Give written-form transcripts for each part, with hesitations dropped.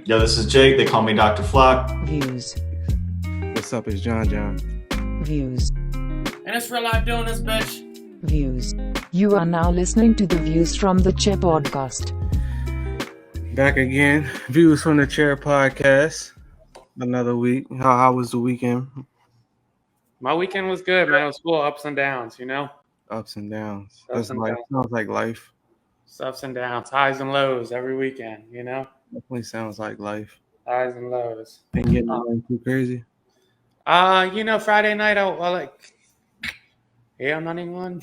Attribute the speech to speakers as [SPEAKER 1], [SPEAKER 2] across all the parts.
[SPEAKER 1] Yo, this is Jake. They call me Dr. Flock.
[SPEAKER 2] Views.
[SPEAKER 3] What's up? It's John.
[SPEAKER 2] Views.
[SPEAKER 4] And it's real life doing this, bitch.
[SPEAKER 2] Views. You are now listening to the Views from the Chair podcast.
[SPEAKER 3] Back again. Views from the Chair podcast. Another week. How was the weekend?
[SPEAKER 4] My weekend was good, man. It was full of ups and downs, you know?
[SPEAKER 3] Ups and downs.
[SPEAKER 4] Ups and
[SPEAKER 3] life.
[SPEAKER 4] downs.
[SPEAKER 3] Sounds like life.
[SPEAKER 4] It's ups and downs, highs and lows every weekend, you know?
[SPEAKER 3] Definitely sounds like life.
[SPEAKER 4] Highs and lows.
[SPEAKER 3] Ain't getting nothing too crazy.
[SPEAKER 4] Friday night, I'm not even one.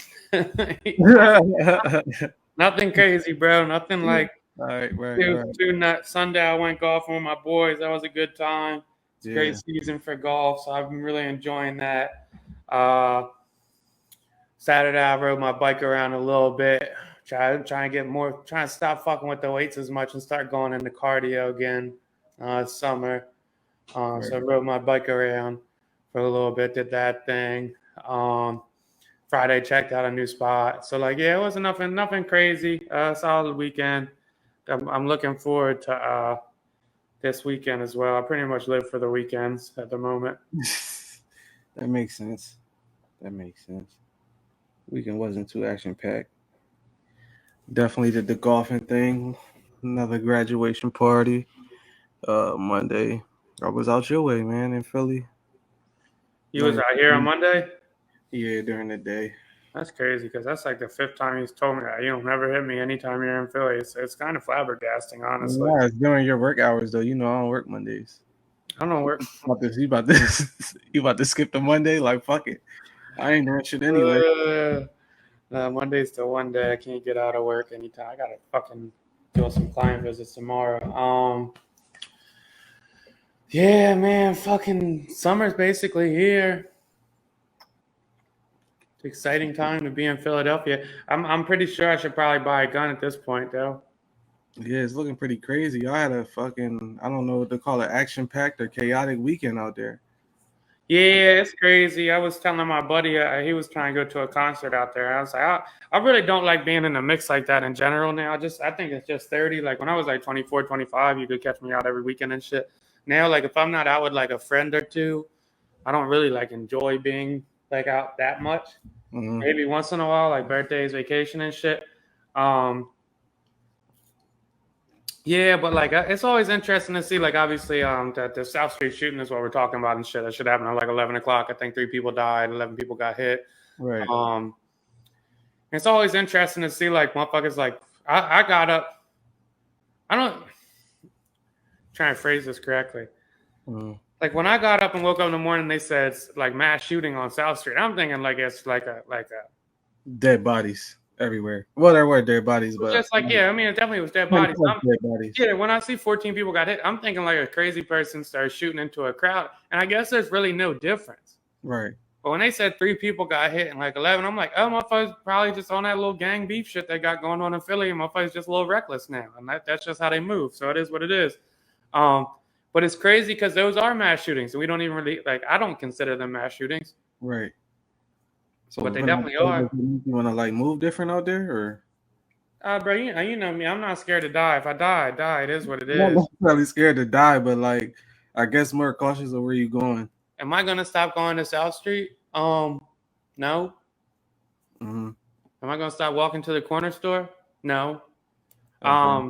[SPEAKER 4] Nothing crazy, bro. Nothing like
[SPEAKER 3] Right.
[SPEAKER 4] Sunday I went golfing with my boys. That was a good time. It's a great
[SPEAKER 3] Yeah.
[SPEAKER 4] season for golf, so I've been really enjoying that. Saturday I rode my bike around a little bit. Trying to stop fucking with the weights as much and start going into cardio again summer. So I rode my bike around for a little bit, did that thing. Friday checked out a new spot. So it wasn't nothing crazy. Solid weekend. I'm looking forward to this weekend as well. I pretty much live for the weekends at the moment.
[SPEAKER 3] That makes sense. Weekend wasn't too action packed. Definitely did the golfing thing. Another graduation party. Monday. I was out your way, man, in Philly.
[SPEAKER 4] You was out here on Monday?
[SPEAKER 3] Yeah, during the day.
[SPEAKER 4] That's crazy because that's like the fifth time he's told me that. You don't never hit me anytime you're in Philly. It's kind of flabbergasting, honestly.
[SPEAKER 3] Yeah, it's during your work hours though. You know I don't work Mondays.
[SPEAKER 4] I don't work.
[SPEAKER 3] You about to skip the Monday? Like fuck it. I ain't doing shit anyway.
[SPEAKER 4] Monday's the one day I can't get out of work anytime. I gotta fucking do some client visits tomorrow. Yeah, man, fucking summer's basically here. It's an exciting time to be in Philadelphia. I'm pretty sure I should probably buy a gun at this point, though.
[SPEAKER 3] Yeah, it's looking pretty crazy. I had a fucking, I don't know what to call it, action-packed or chaotic weekend out there.
[SPEAKER 4] Yeah, it's crazy. I was telling my buddy he was trying to go to a concert out there. I was like, I really don't like being in a mix like that in general now. I think it's just 30. Like when I was like 24, 25, you could catch me out every weekend and shit. Now, like if I'm not out with like a friend or two, I don't really like enjoy being like out that much. Mm-hmm. Maybe once in a while, like birthdays, vacation and shit. Yeah, but like it's always interesting to see, like obviously that the South Street shooting is what we're talking about and shit. That should happen at like 11 o'clock. I think 3 people died, 11 people got hit.
[SPEAKER 3] Right.
[SPEAKER 4] It's always interesting to see like motherfuckers like I got up. I don't try and phrase this correctly. Mm-hmm. Like when I got up and woke up in the morning, they said it's like mass shooting on South Street. I'm thinking like it's like a
[SPEAKER 3] dead bodies everywhere. Well, there were dead bodies, but
[SPEAKER 4] just like it definitely was dead bodies. Yeah, when I see 14 people got hit, I'm thinking like a crazy person started shooting into a crowd, and I guess there's really no difference.
[SPEAKER 3] Right.
[SPEAKER 4] But when they said 3 people got hit and like 11, I'm like, oh, motherfuckers probably just on that little gang beef shit they got going on in Philly, and motherfuckers just a little reckless now, and that's just how they move. So it is what it is. But it's crazy because those are mass shootings, and we don't even really like. I don't consider them mass shootings.
[SPEAKER 3] Right.
[SPEAKER 4] So, but they definitely are.
[SPEAKER 3] You want to like move different out there, or?
[SPEAKER 4] Bro, you know me. I'm not scared to die. If I die, I die. It is what it is.
[SPEAKER 3] I'm not really scared to die, but like, I guess more cautious of where you going.
[SPEAKER 4] Am I gonna stop going to South Street? No.
[SPEAKER 3] Mm-hmm.
[SPEAKER 4] Am I gonna stop walking to the corner store? No.
[SPEAKER 3] Okay.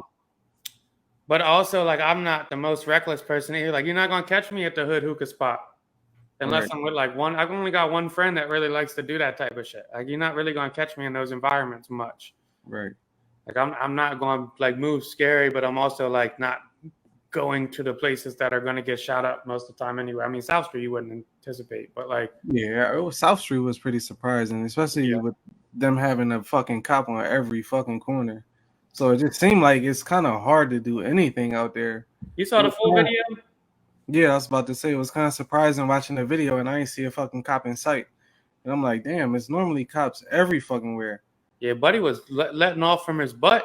[SPEAKER 4] But also, like, I'm not the most reckless person here. Like, you're not gonna catch me at the hookah spot. Unless I'm with like one, I've only got one friend that really likes to do that type of shit. Like you're not really gonna catch me in those environments much.
[SPEAKER 3] Right.
[SPEAKER 4] Like I'm not going to like move scary, but I'm also like not going to the places that are gonna get shot up most of the time anyway. I mean, South Street you wouldn't anticipate, but like
[SPEAKER 3] South Street was pretty surprising, especially with them having a fucking cop on every fucking corner. So it just seemed like it's kind of hard to do anything out there.
[SPEAKER 4] You saw the full video?
[SPEAKER 3] Yeah, I was about to say it was kind of surprising watching the video and I didn't see a fucking cop in sight. And I'm like, damn, it's normally cops every fucking where.
[SPEAKER 4] Yeah, buddy was letting off from his butt,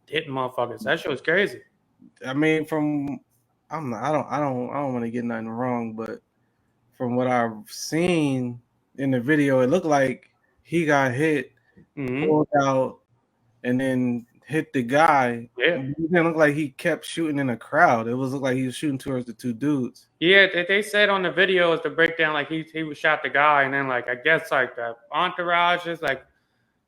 [SPEAKER 4] hitting motherfuckers. That shit was crazy.
[SPEAKER 3] I mean, I don't want to get nothing wrong, but from what I've seen in the video, it looked like he got hit, pulled out, and then hit the guy.
[SPEAKER 4] Yeah.
[SPEAKER 3] It didn't look like he kept shooting in a crowd. It was look like he was shooting towards the two dudes.
[SPEAKER 4] Yeah, they said on the video is the breakdown like he was shot the guy, and then like I guess like the entourage is like,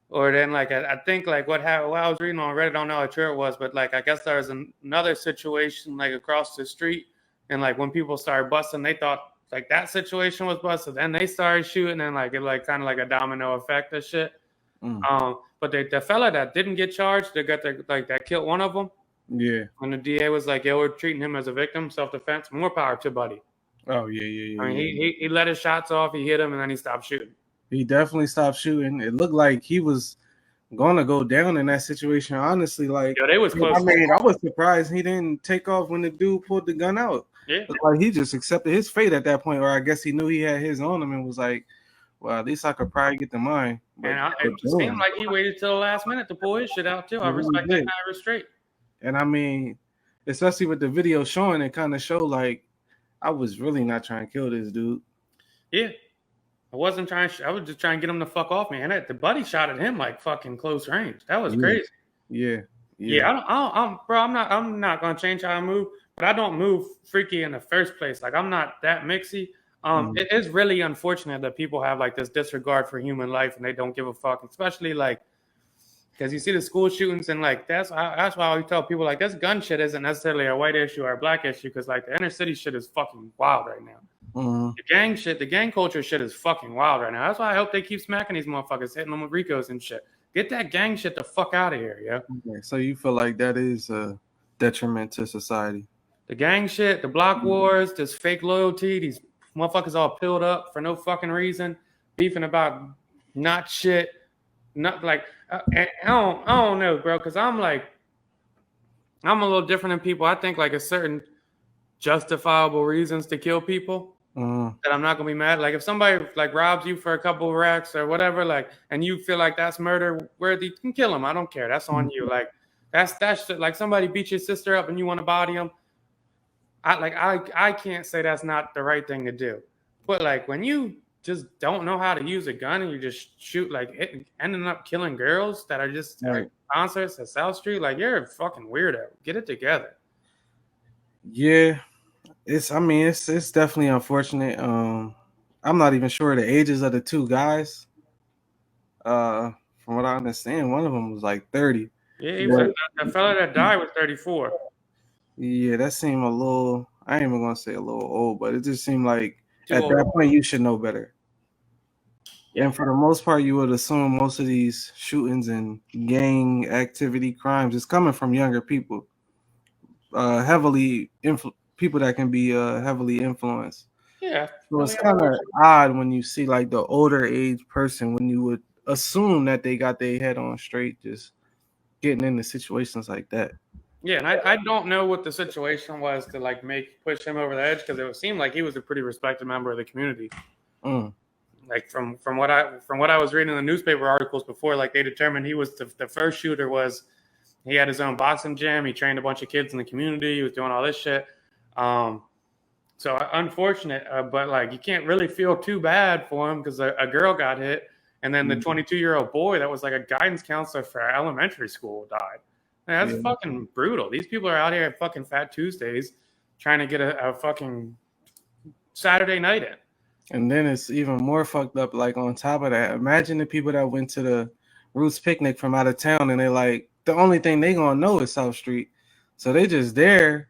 [SPEAKER 4] or then like I think like what happened. What I was reading on Reddit, I don't know how true it was, but like I guess there was another situation like across the street, and like when people started busting, they thought like that situation was busted, then they started shooting, and like it like kind of like a domino effect of shit. But the fella that didn't get charged, they got that killed one of them.
[SPEAKER 3] Yeah.
[SPEAKER 4] And the DA was like, "Yo, we're treating him as a victim, self-defense. More power to Buddy."
[SPEAKER 3] Oh yeah.
[SPEAKER 4] I mean, he let his shots off. He hit him, and then he stopped shooting.
[SPEAKER 3] He definitely stopped shooting. It looked like he was gonna go down in that situation. Honestly, like
[SPEAKER 4] Yo, they was close.
[SPEAKER 3] I mean, I was surprised he didn't take off when the dude pulled the gun out.
[SPEAKER 4] Yeah,
[SPEAKER 3] like he just accepted his fate at that point, or I guess he knew he had his on him and was like, "Well, at least I could probably get to mine."
[SPEAKER 4] And it seemed like he waited till the last minute to pull his shit out too. I respect that kind of restraint.
[SPEAKER 3] And I mean, especially with the video showing, it kind of showed like I was really not trying to kill this dude.
[SPEAKER 4] Yeah, I wasn't trying. I was just trying to get him to fuck off, man. The Buddy shot at him like fucking close range. That was crazy.
[SPEAKER 3] Yeah.
[SPEAKER 4] I'm not gonna change how I move, but I don't move freaky in the first place. Like I'm not that mixy. It is really unfortunate that people have like this disregard for human life and they don't give a fuck, especially like because you see the school shootings and like that's why I always tell people like this gun shit isn't necessarily a white issue or a black issue because like the inner city shit is fucking wild right now. The gang culture shit is fucking wild right now. That's why I hope they keep smacking these motherfuckers, hitting them with Ricos and shit. Get that gang shit the fuck out of here, yeah.
[SPEAKER 3] Okay, so you feel like that is a detriment to society?
[SPEAKER 4] The gang shit, the block wars, this fake loyalty, these motherfuckers all pilled up for no fucking reason, beefing about not shit, not like I don't know, bro, because I'm a little different than people. I think like a certain justifiable reasons to kill people that I'm not gonna be mad. Like if somebody like robs you for a couple of racks or whatever, like, and you feel like that's murder worthy, you can kill them. I don't care. That's on you. Like that's shit. Like somebody beat your sister up and you want to body them. I can't say that's not the right thing to do. But like when you just don't know how to use a gun and you just shoot like ending up killing girls that are just at concerts at South Street, like you're a fucking weirdo. Get it together.
[SPEAKER 3] Yeah. It's definitely unfortunate. I'm not even sure the ages of the two guys. From what I understand, one of them was like 30.
[SPEAKER 4] Yeah, the fella that died was 34.
[SPEAKER 3] Yeah, that seemed a little, I ain't even gonna say a little old, but it just seemed like at that point you should know better. Yeah. And for the most part, you would assume most of these shootings and gang activity crimes is coming from younger people. People that can be heavily influenced.
[SPEAKER 4] Yeah.
[SPEAKER 3] So it's kind of odd when you see like the older age person when you would assume that they got their head on straight, just getting into situations like that.
[SPEAKER 4] Yeah, and I don't know what the situation was to like push him over the edge because it seemed like he was a pretty respected member of the community. Like from what I was reading in the newspaper articles before, like they determined he was the first shooter was he had his own boxing gym. He trained a bunch of kids in the community. He was doing all this shit. So unfortunate, but like you can't really feel too bad for him because a girl got hit, and then the 22-year-old boy that was like a guidance counselor for elementary school died. Man, that's fucking brutal. These people are out here at fucking Fat Tuesdays trying to get a fucking Saturday night in.
[SPEAKER 3] And then it's even more fucked up. Like on top of that, imagine the people that went to the Roots picnic from out of town, and they're like, the only thing they gonna know is South Street, so they just there.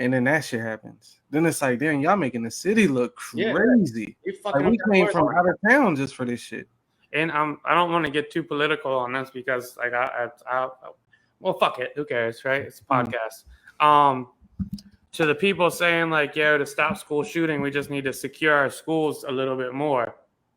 [SPEAKER 3] And then that shit happens. Then it's like, damn, y'all making the city look crazy.
[SPEAKER 4] Yeah.
[SPEAKER 3] Like we came from out of town just for this shit.
[SPEAKER 4] And I don't want to get too political on this because, like, well, fuck it. Who cares, right? It's a podcast. To the people saying, like, yo, to stop school shooting, we just need to secure our schools a little bit more.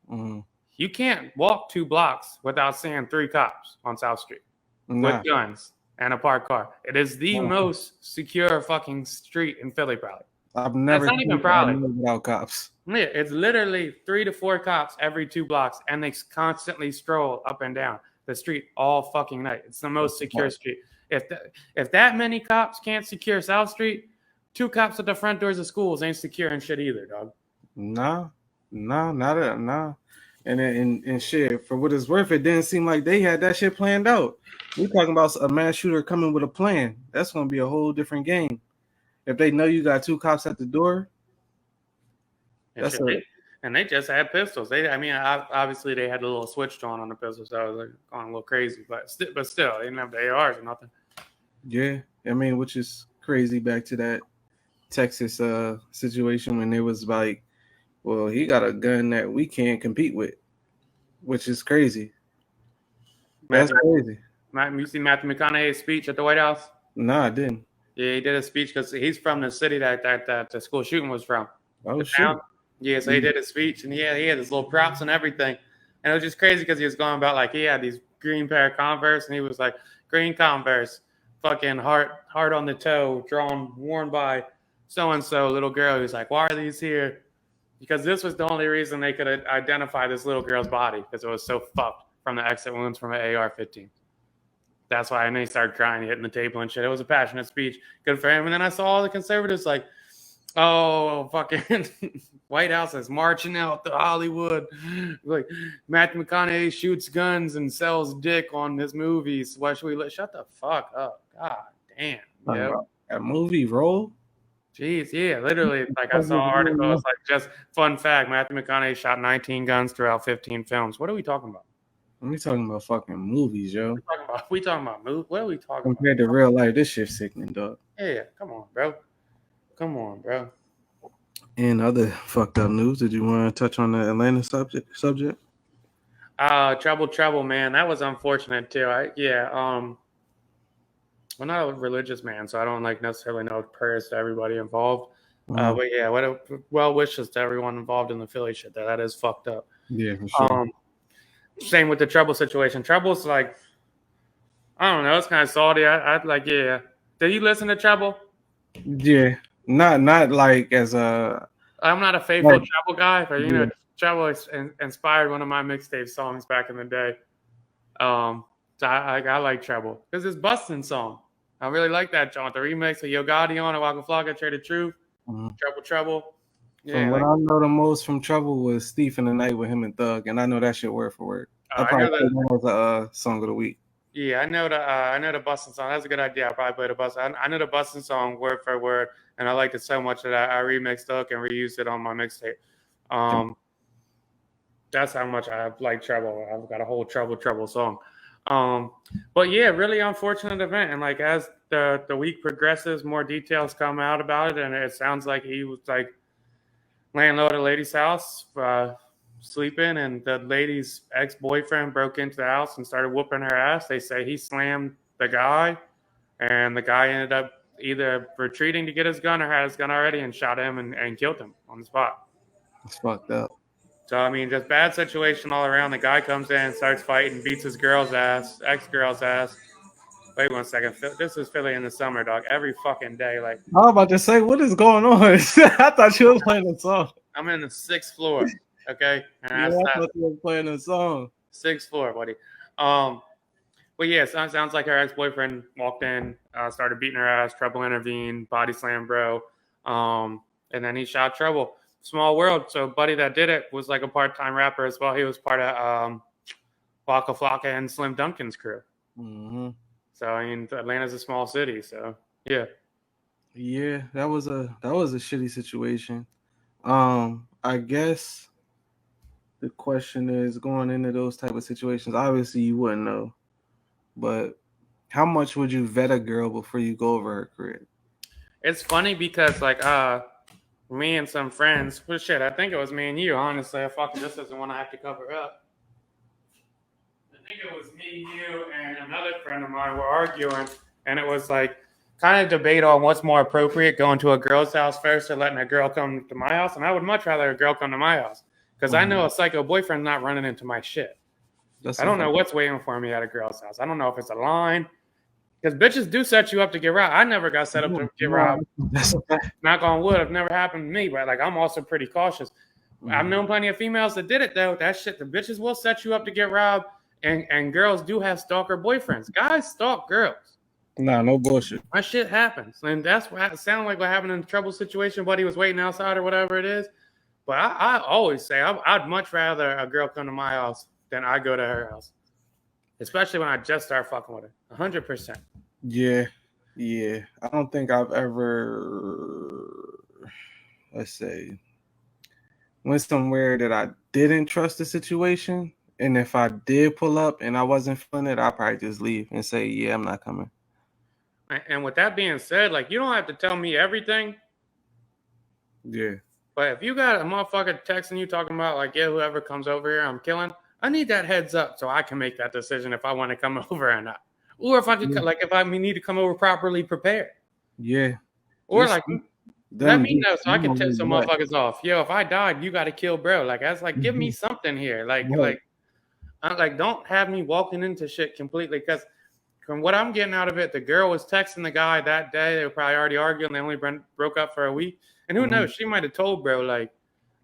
[SPEAKER 4] You can't walk 2 blocks without seeing 3 cops on South Street with guns and a parked car. It is the most secure fucking street in Philly, probably.
[SPEAKER 3] I've never
[SPEAKER 4] seen even probably
[SPEAKER 3] without cops.
[SPEAKER 4] Yeah, it's literally 3 to 4 cops every 2 blocks, and they constantly stroll up and down the street all fucking night. It's the most secure street. If that many cops can't secure South Street, 2 cops at the front doors of schools ain't secure and shit either, dog.
[SPEAKER 3] No. And shit, for what it's worth, it didn't seem like they had that shit planned out. We talking about a mass shooter coming with a plan. That's gonna be a whole different game. If they know you got 2 cops at the door,
[SPEAKER 4] And
[SPEAKER 3] that's
[SPEAKER 4] shit, and they just had pistols. Obviously they had a little switch on the pistols, so I was like going a little crazy. But still, they didn't have the ARs or nothing.
[SPEAKER 3] yeah. I mean, which is crazy. Back to that Texas situation when it was like, well, he got a gun that we can't compete with, which is crazy. That's crazy.
[SPEAKER 4] You see Matthew McConaughey's speech at the White House?
[SPEAKER 3] Nah, I didn't.
[SPEAKER 4] Yeah, he did a speech because he's from the city that the school shooting was from.
[SPEAKER 3] Oh shit.
[SPEAKER 4] Yeah, so he did a speech, and he had his little props and everything. And it was just crazy because he was going about, like, he had these green pair of Converse, and he was like, green Converse, fucking heart on the toe, worn by so-and-so little girl. He was like, why are these here? Because this was the only reason they could identify this little girl's body, because it was so fucked from the exit wounds from an AR-15. That's why. And then he started crying, hitting the table and shit. It was a passionate speech. Good for him. And then I saw all the conservatives like, oh, fucking White House is marching out to Hollywood. Like, Matthew McConaughey shoots guns and sells dick on his movies. Why should we shut the fuck up? God damn. Yeah.
[SPEAKER 3] A movie role?
[SPEAKER 4] Jeez, yeah, literally. Like, I saw articles like, just fun fact, Matthew McConaughey shot 19 guns throughout 15 films. What are we talking about?
[SPEAKER 3] We talking about fucking movies, yo.
[SPEAKER 4] We talking about movies? What are we talking about?
[SPEAKER 3] Compared to real life, this shit's sickening, dog.
[SPEAKER 4] Yeah, come on, bro. Come on, bro.
[SPEAKER 3] And other fucked up news, did you want to touch on the Atlanta subject?
[SPEAKER 4] Trouble, man. That was unfortunate too. I'm not a religious man, so I don't like necessarily know prayers to everybody involved. But yeah, well wishes to everyone involved in the Philly shit. That is fucked up.
[SPEAKER 3] Yeah, for sure.
[SPEAKER 4] Same with the Trouble situation. Trouble's like, I don't know, it's kind of salty. I'd like, yeah. Did you listen to Trouble?
[SPEAKER 3] Yeah, not like as a.
[SPEAKER 4] I'm not a faithful Trouble guy, but you know, Trouble inspired one of my mixtape songs back in the day. So I like Trouble because it's busting song. I really like that John. The remix of Yo Gotti on it, Waka Flocka, Traded Truth, Trouble. Yeah,
[SPEAKER 3] from what I know the most from Trouble was Thief in the Night with him and Thug, and I know that shit word for word. I probably played that was a song of the week.
[SPEAKER 4] Yeah, I know the busting song. That's a good idea. I probably played a bust. I know the busting song word for word, and I liked it so much that I remixed Thug and reused it on my mixtape. That's how much I like Trouble. I've got a whole Trouble song. But yeah, really unfortunate event. And like as the week progresses, more details come out about it, and it sounds like he was like laying low at a lady's house, sleeping, and the lady's ex-boyfriend broke into the house and started whooping her ass. They say he slammed the guy, and the guy ended up either retreating to get his gun or had his gun already and shot him and killed him on the spot.
[SPEAKER 3] It's fucked up.
[SPEAKER 4] So, I mean, just bad situation all around. The guy comes in, starts fighting, beats his ex-girl's ass. Wait 1 second. This is Philly in the summer, dog. Every fucking day. Like,
[SPEAKER 3] I was about to say, what is going on? I thought you were playing a song.
[SPEAKER 4] I'm in the 6th floor, okay? And
[SPEAKER 3] I thought you were playing a song.
[SPEAKER 4] 6th floor, buddy. But yeah, sounds like her ex-boyfriend walked in, started beating her ass. Trouble intervened, body slam, bro. And then he shot Trouble. Small world. So buddy that did it was like a part-time rapper as well. He was part of Waka Flocka and Slim Duncan's crew.
[SPEAKER 3] Mm-hmm.
[SPEAKER 4] So I mean, Atlanta's a small city. So yeah.
[SPEAKER 3] Yeah, that was a shitty situation. I guess the question is going into those type of situations. Obviously, you wouldn't know, but how much would you vet a girl before you go over her crib?
[SPEAKER 4] It's funny because like me and some friends, well, shit, I think it was me and you, honestly. This isn't one I have to cover up. I think it was me, you, and another friend of mine were arguing, and it was like kind of debate on what's more appropriate, going to a girl's house first or letting a girl come to my house. And I would much rather a girl come to my house because I know a psycho boyfriend not running into my shit. I don't know what's waiting for me at a girl's house. I don't know if it's a line. Because bitches do set you up to get robbed. I never got set up to get robbed. Knock on wood, it never happened to me. But like, I'm also pretty cautious. I've known plenty of females that did it though. That shit, the bitches will set you up to get robbed. And girls do have stalker boyfriends. Guys stalk girls.
[SPEAKER 3] Nah, no bullshit.
[SPEAKER 4] My shit happens, and that's what it sounded like. What happened in the Trouble situation? Buddy was waiting outside or whatever it is. But I always say I'd much rather a girl come to my house than I go to her house, especially when I just start fucking with her. 100%.
[SPEAKER 3] Yeah, yeah. I don't think I've ever, let's say, went somewhere that I didn't trust the situation. And if I did pull up and I wasn't feeling it, I'd probably just leave and say, yeah, I'm not coming.
[SPEAKER 4] And with that being said, like, you don't have to tell me everything.
[SPEAKER 3] Yeah.
[SPEAKER 4] But if you got a motherfucker texting you talking about, like, yeah, whoever comes over here, I'm killing, I need that heads up so I can make that decision if I want to come over or not. Or if I could, like, if I need to come over properly prepared.
[SPEAKER 3] Yeah.
[SPEAKER 4] Or,
[SPEAKER 3] Just
[SPEAKER 4] like, let
[SPEAKER 3] them
[SPEAKER 4] me know so I can
[SPEAKER 3] know
[SPEAKER 4] tip some
[SPEAKER 3] what.
[SPEAKER 4] motherfuckers off. Yo, if I died, you got to kill bro. Like, that's like, give me something here.
[SPEAKER 3] Right.
[SPEAKER 4] Like, don't have me walking into shit completely. Because from what I'm getting out of it, the girl was texting the guy that day. They were probably already arguing. They only broke up for a week. And who knows? She might have told bro, like,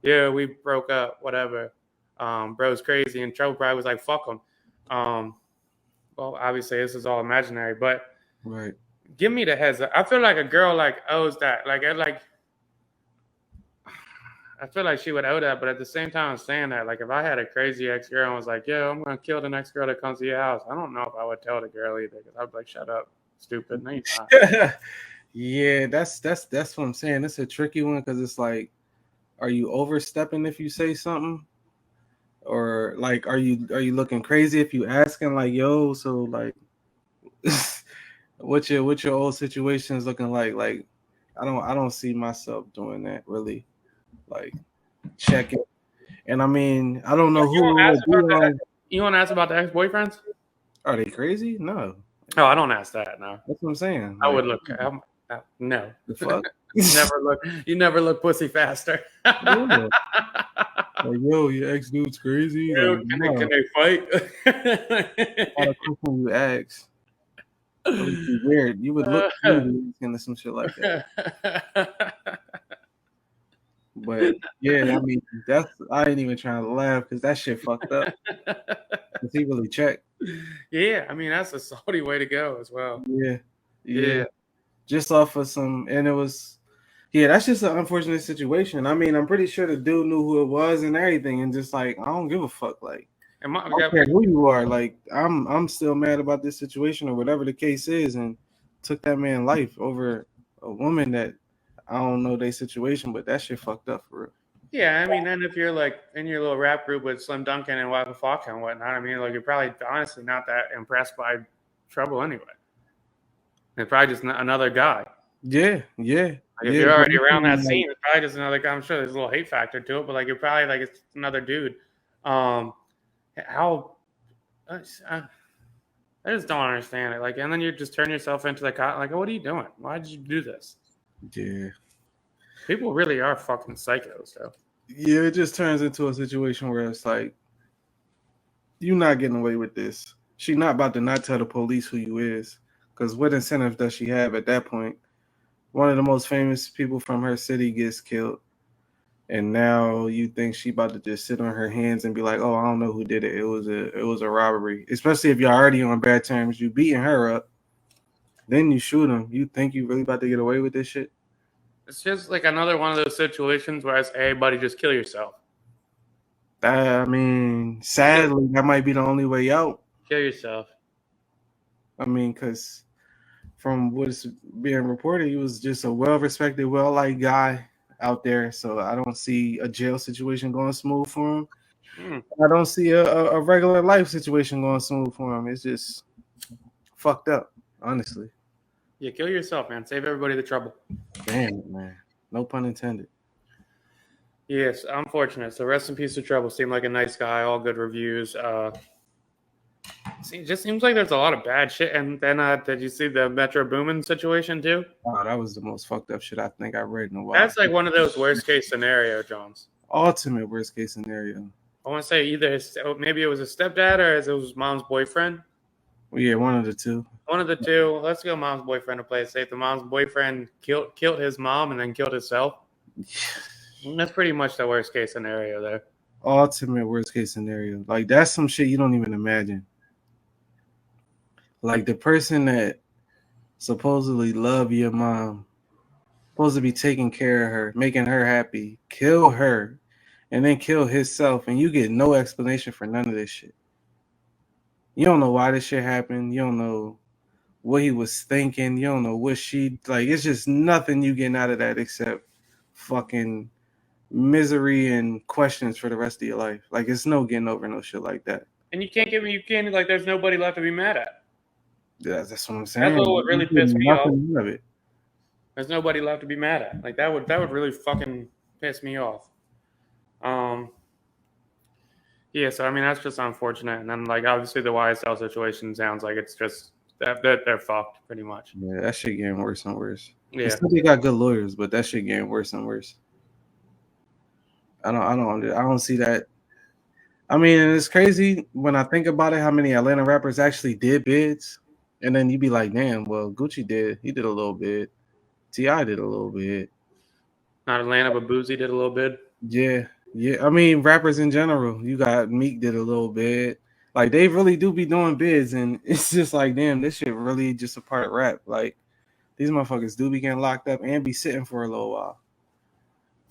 [SPEAKER 4] yeah, we broke up, whatever. Bro's crazy. And Trouble probably was like, fuck him. Well, obviously, this is all imaginary. But
[SPEAKER 3] Right.
[SPEAKER 4] give me the heads up. I feel like a girl, like, owes that. I feel like she would owe that, but at the same time, I'm saying that, like, if I had a crazy ex-girl and was like, yo, I'm going to kill the next girl that comes to your house, I don't know if I would tell the girl either, because I'd be like, shut up, stupid. No, you're not.
[SPEAKER 3] Yeah, that's what I'm saying. It's a tricky one because it's like, are you overstepping if you say something? Or, like, are you looking crazy if you asking, like, yo, so, like, what your old situation is looking like? Like, I don't see myself doing that, really. Like, check it. And I mean, I don't know
[SPEAKER 4] You
[SPEAKER 3] who
[SPEAKER 4] want
[SPEAKER 3] would be on.
[SPEAKER 4] to ask about the ex-boyfriends?
[SPEAKER 3] Are they crazy? No.
[SPEAKER 4] Oh, I don't ask that, no.
[SPEAKER 3] That's what I'm saying.
[SPEAKER 4] I
[SPEAKER 3] Like,
[SPEAKER 4] would look, no.
[SPEAKER 3] the fuck?
[SPEAKER 4] You never look pussy faster.
[SPEAKER 3] Yeah. Like, yo, your ex dude's crazy. Like,
[SPEAKER 4] Can they fight?
[SPEAKER 3] Not a question you ask. It would be weird. You would look crazy into some shit like that. But yeah, I mean, I ain't even trying to laugh because that shit fucked up. Cause he really checked.
[SPEAKER 4] Yeah, I mean, that's a salty way to go as well.
[SPEAKER 3] Yeah. Just off of some, and it was, that's just an unfortunate situation. I mean, I'm pretty sure the dude knew who it was and everything, and just like, I don't give a fuck. Like, I don't care who you are. Like, I'm still mad about this situation or whatever the case is, and took that man's life over a woman that I don't know their situation, but that shit fucked up for real.
[SPEAKER 4] Yeah, I mean, and if you're like in your little rap group with Slim Duncan and Waka Flocka and whatnot, I mean, like, you're probably honestly not that impressed by Trouble anyway. It's probably just another guy.
[SPEAKER 3] Yeah.
[SPEAKER 4] Like, if you're already around that scene, it's probably just another guy. I'm sure there's a little hate factor to it, but like, you're probably like, it's another dude. I just don't understand it. Like, and then you just turn yourself into the cop. Like, what are you doing? Why did you do this?
[SPEAKER 3] Yeah.
[SPEAKER 4] People really are fucking psychos, though.
[SPEAKER 3] Yeah, it just turns into a situation where it's like, you're not getting away with this. She's not about to not tell the police who you is. Because what incentive does she have at that point? One of the most famous people from her city gets killed. And now you think she about to just sit on her hands and be like, oh, I don't know who did it. It was a robbery. Especially if you're already on bad terms. You beating her up. Then you shoot him. You think you really about to get away with this shit?
[SPEAKER 4] It's just like another one of those situations where I say, hey, buddy, just kill yourself.
[SPEAKER 3] I mean, sadly, that might be the only way out.
[SPEAKER 4] Kill yourself.
[SPEAKER 3] I mean, because from what's being reported, he was just a well-respected, well-liked guy out there. So I don't see a jail situation going smooth for him. I don't see a regular life situation going smooth for him. It's just fucked up, honestly.
[SPEAKER 4] Yeah, kill yourself, man. Save everybody the trouble.
[SPEAKER 3] Damn it, man. No pun intended.
[SPEAKER 4] Yes, unfortunate. So rest in peace to Trouble. Seemed like a nice guy. All good reviews. It just seems like there's a lot of bad shit. And then did you see the Metro Boomin situation too?
[SPEAKER 3] Oh, that was the most fucked up shit I think I read in a while.
[SPEAKER 4] That's like one of those worst case scenario, Jones.
[SPEAKER 3] Ultimate worst case scenario.
[SPEAKER 4] I want to say either maybe it was a stepdad or it was mom's boyfriend.
[SPEAKER 3] Well, yeah, one of the two.
[SPEAKER 4] One of the two. Let's go mom's boyfriend to play it safe. The mom's boyfriend killed his mom and then killed himself. That's pretty much the worst case scenario there.
[SPEAKER 3] Ultimate worst case scenario. Like, that's some shit you don't even imagine. Like, the person that supposedly love your mom, supposed to be taking care of her, making her happy, kill her, and then kill himself, and you get no explanation for none of this shit. You don't know why this shit happened. You don't know what he was thinking. You don't know what she like. It's just nothing you getting out of that except fucking misery and questions for the rest of your life. Like, it's no getting over no shit like that.
[SPEAKER 4] And you can't like. There's nobody left to be mad at.
[SPEAKER 3] Yeah, that's what I'm saying.
[SPEAKER 4] That's what would really piss me off.
[SPEAKER 3] Nothing out of it.
[SPEAKER 4] There's nobody left to be mad at. Like that would really fucking piss me off. Yeah, so I mean that's just unfortunate. And then like obviously the YSL situation sounds like it's just they're fucked pretty much.
[SPEAKER 3] Yeah, that shit getting worse and worse.
[SPEAKER 4] Yeah,
[SPEAKER 3] They got good lawyers, but that shit getting worse and worse. I don't see that. I mean, it's crazy when I think about it how many Atlanta rappers actually did bids, and then you be like, damn, well, Gucci he did a little bit, T.I. did a little bit.
[SPEAKER 4] not Atlanta, but Boozy did a little bit.
[SPEAKER 3] Yeah. I mean, rappers in general. You got Meek did a little bit. Like, they really do be doing bids, and it's just like, damn, this shit really just a part of rap. Like, these motherfuckers do be getting locked up and be sitting for a little while.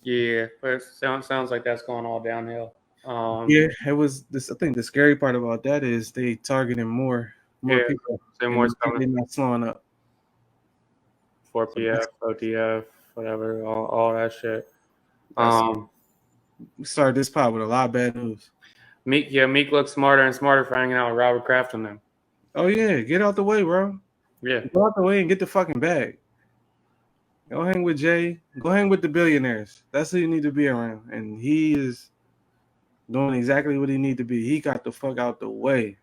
[SPEAKER 4] Yeah, but it sounds like that's going all downhill.
[SPEAKER 3] Yeah, it was this. I think the scary part about that is they targeting more people.
[SPEAKER 4] More coming.
[SPEAKER 3] They're not slowing up.
[SPEAKER 4] 4PF, OTF, whatever, all that shit.
[SPEAKER 3] We started this pod with a lot of bad news.
[SPEAKER 4] Meek looks smarter and smarter for hanging out with Robert Kraft and them.
[SPEAKER 3] Oh yeah, get out the way, bro.
[SPEAKER 4] Yeah,
[SPEAKER 3] go out the way and get the fucking bag. Go hang with Jay. Go hang with the billionaires. That's who you need to be around, and he is doing exactly what he need to be. He got the fuck out the way.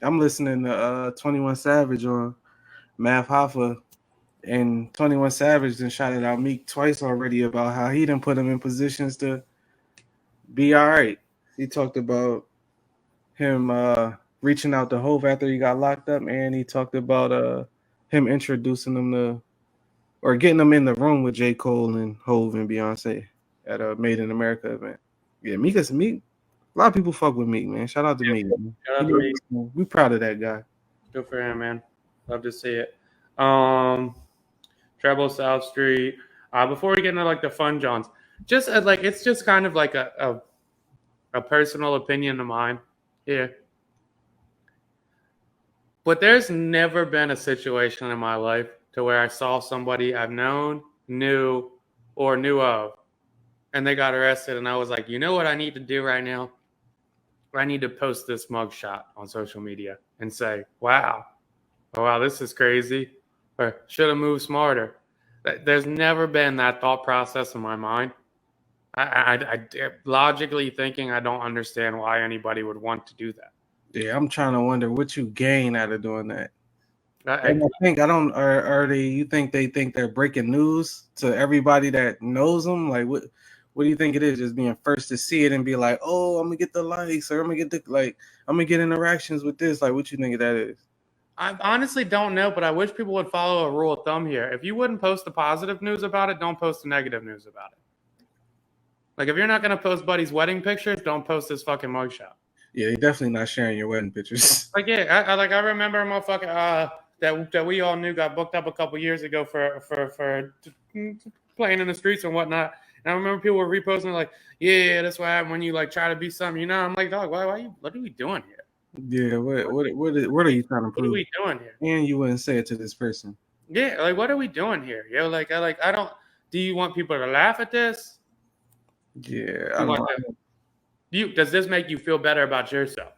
[SPEAKER 3] I'm listening to 21 Savage on Math Hoffa, and 21 Savage then shouted out Meek twice already about how he didn't put him in positions to be all right. He talked about him reaching out to Hove after he got locked up, and he talked about him introducing him to or getting him in the room with J. Cole and Hove and Beyonce at a Made in America event. Yeah, Meek. A lot of people fuck with Meek, man. Shout out to Meek.
[SPEAKER 4] Shout out to Meek.
[SPEAKER 3] We proud of that guy.
[SPEAKER 4] Good for him, man. Love to see it. Treble South Street. Before we get into like the fun Johns, just like it's just kind of like a personal opinion of mine here. But there's never been a situation in my life to where I saw somebody I've known, knew, or knew of, and they got arrested, and I was like, you know what I need to do right now? I need to post this mugshot on social media and say, wow, this is crazy, or should have moved smarter. There's never been that thought process in my mind. I logically thinking, I don't understand why anybody would want to do that.
[SPEAKER 3] Yeah, I'm trying to wonder what you gain out of doing that. You think they think they're breaking news to everybody that knows them? Like, what do you think it is? Just being first to see it and be like, oh, I'm gonna get the likes, or I'm gonna get interactions with this. Like, what you think that is?
[SPEAKER 4] I honestly don't know, but I wish people would follow a rule of thumb here. If you wouldn't post the positive news about it, don't post the negative news about it. Like, if you're not gonna post Buddy's wedding pictures, don't post his fucking mugshot.
[SPEAKER 3] Yeah, you're definitely not sharing your wedding pictures.
[SPEAKER 4] Like, yeah, I remember a motherfucker that we all knew got booked up a couple years ago for playing in the streets and whatnot. And I remember people were reposting like, yeah, that's what happened when you like try to be something, you know. I'm like, dog, what are we doing here?
[SPEAKER 3] Yeah, what are you trying to prove?
[SPEAKER 4] What are we doing here?
[SPEAKER 3] And you wouldn't say it to this person.
[SPEAKER 4] Yeah, like what are we doing here? Yo, I don't. Do you want people to laugh at this?
[SPEAKER 3] Yeah,
[SPEAKER 4] Does this make you feel better about yourself?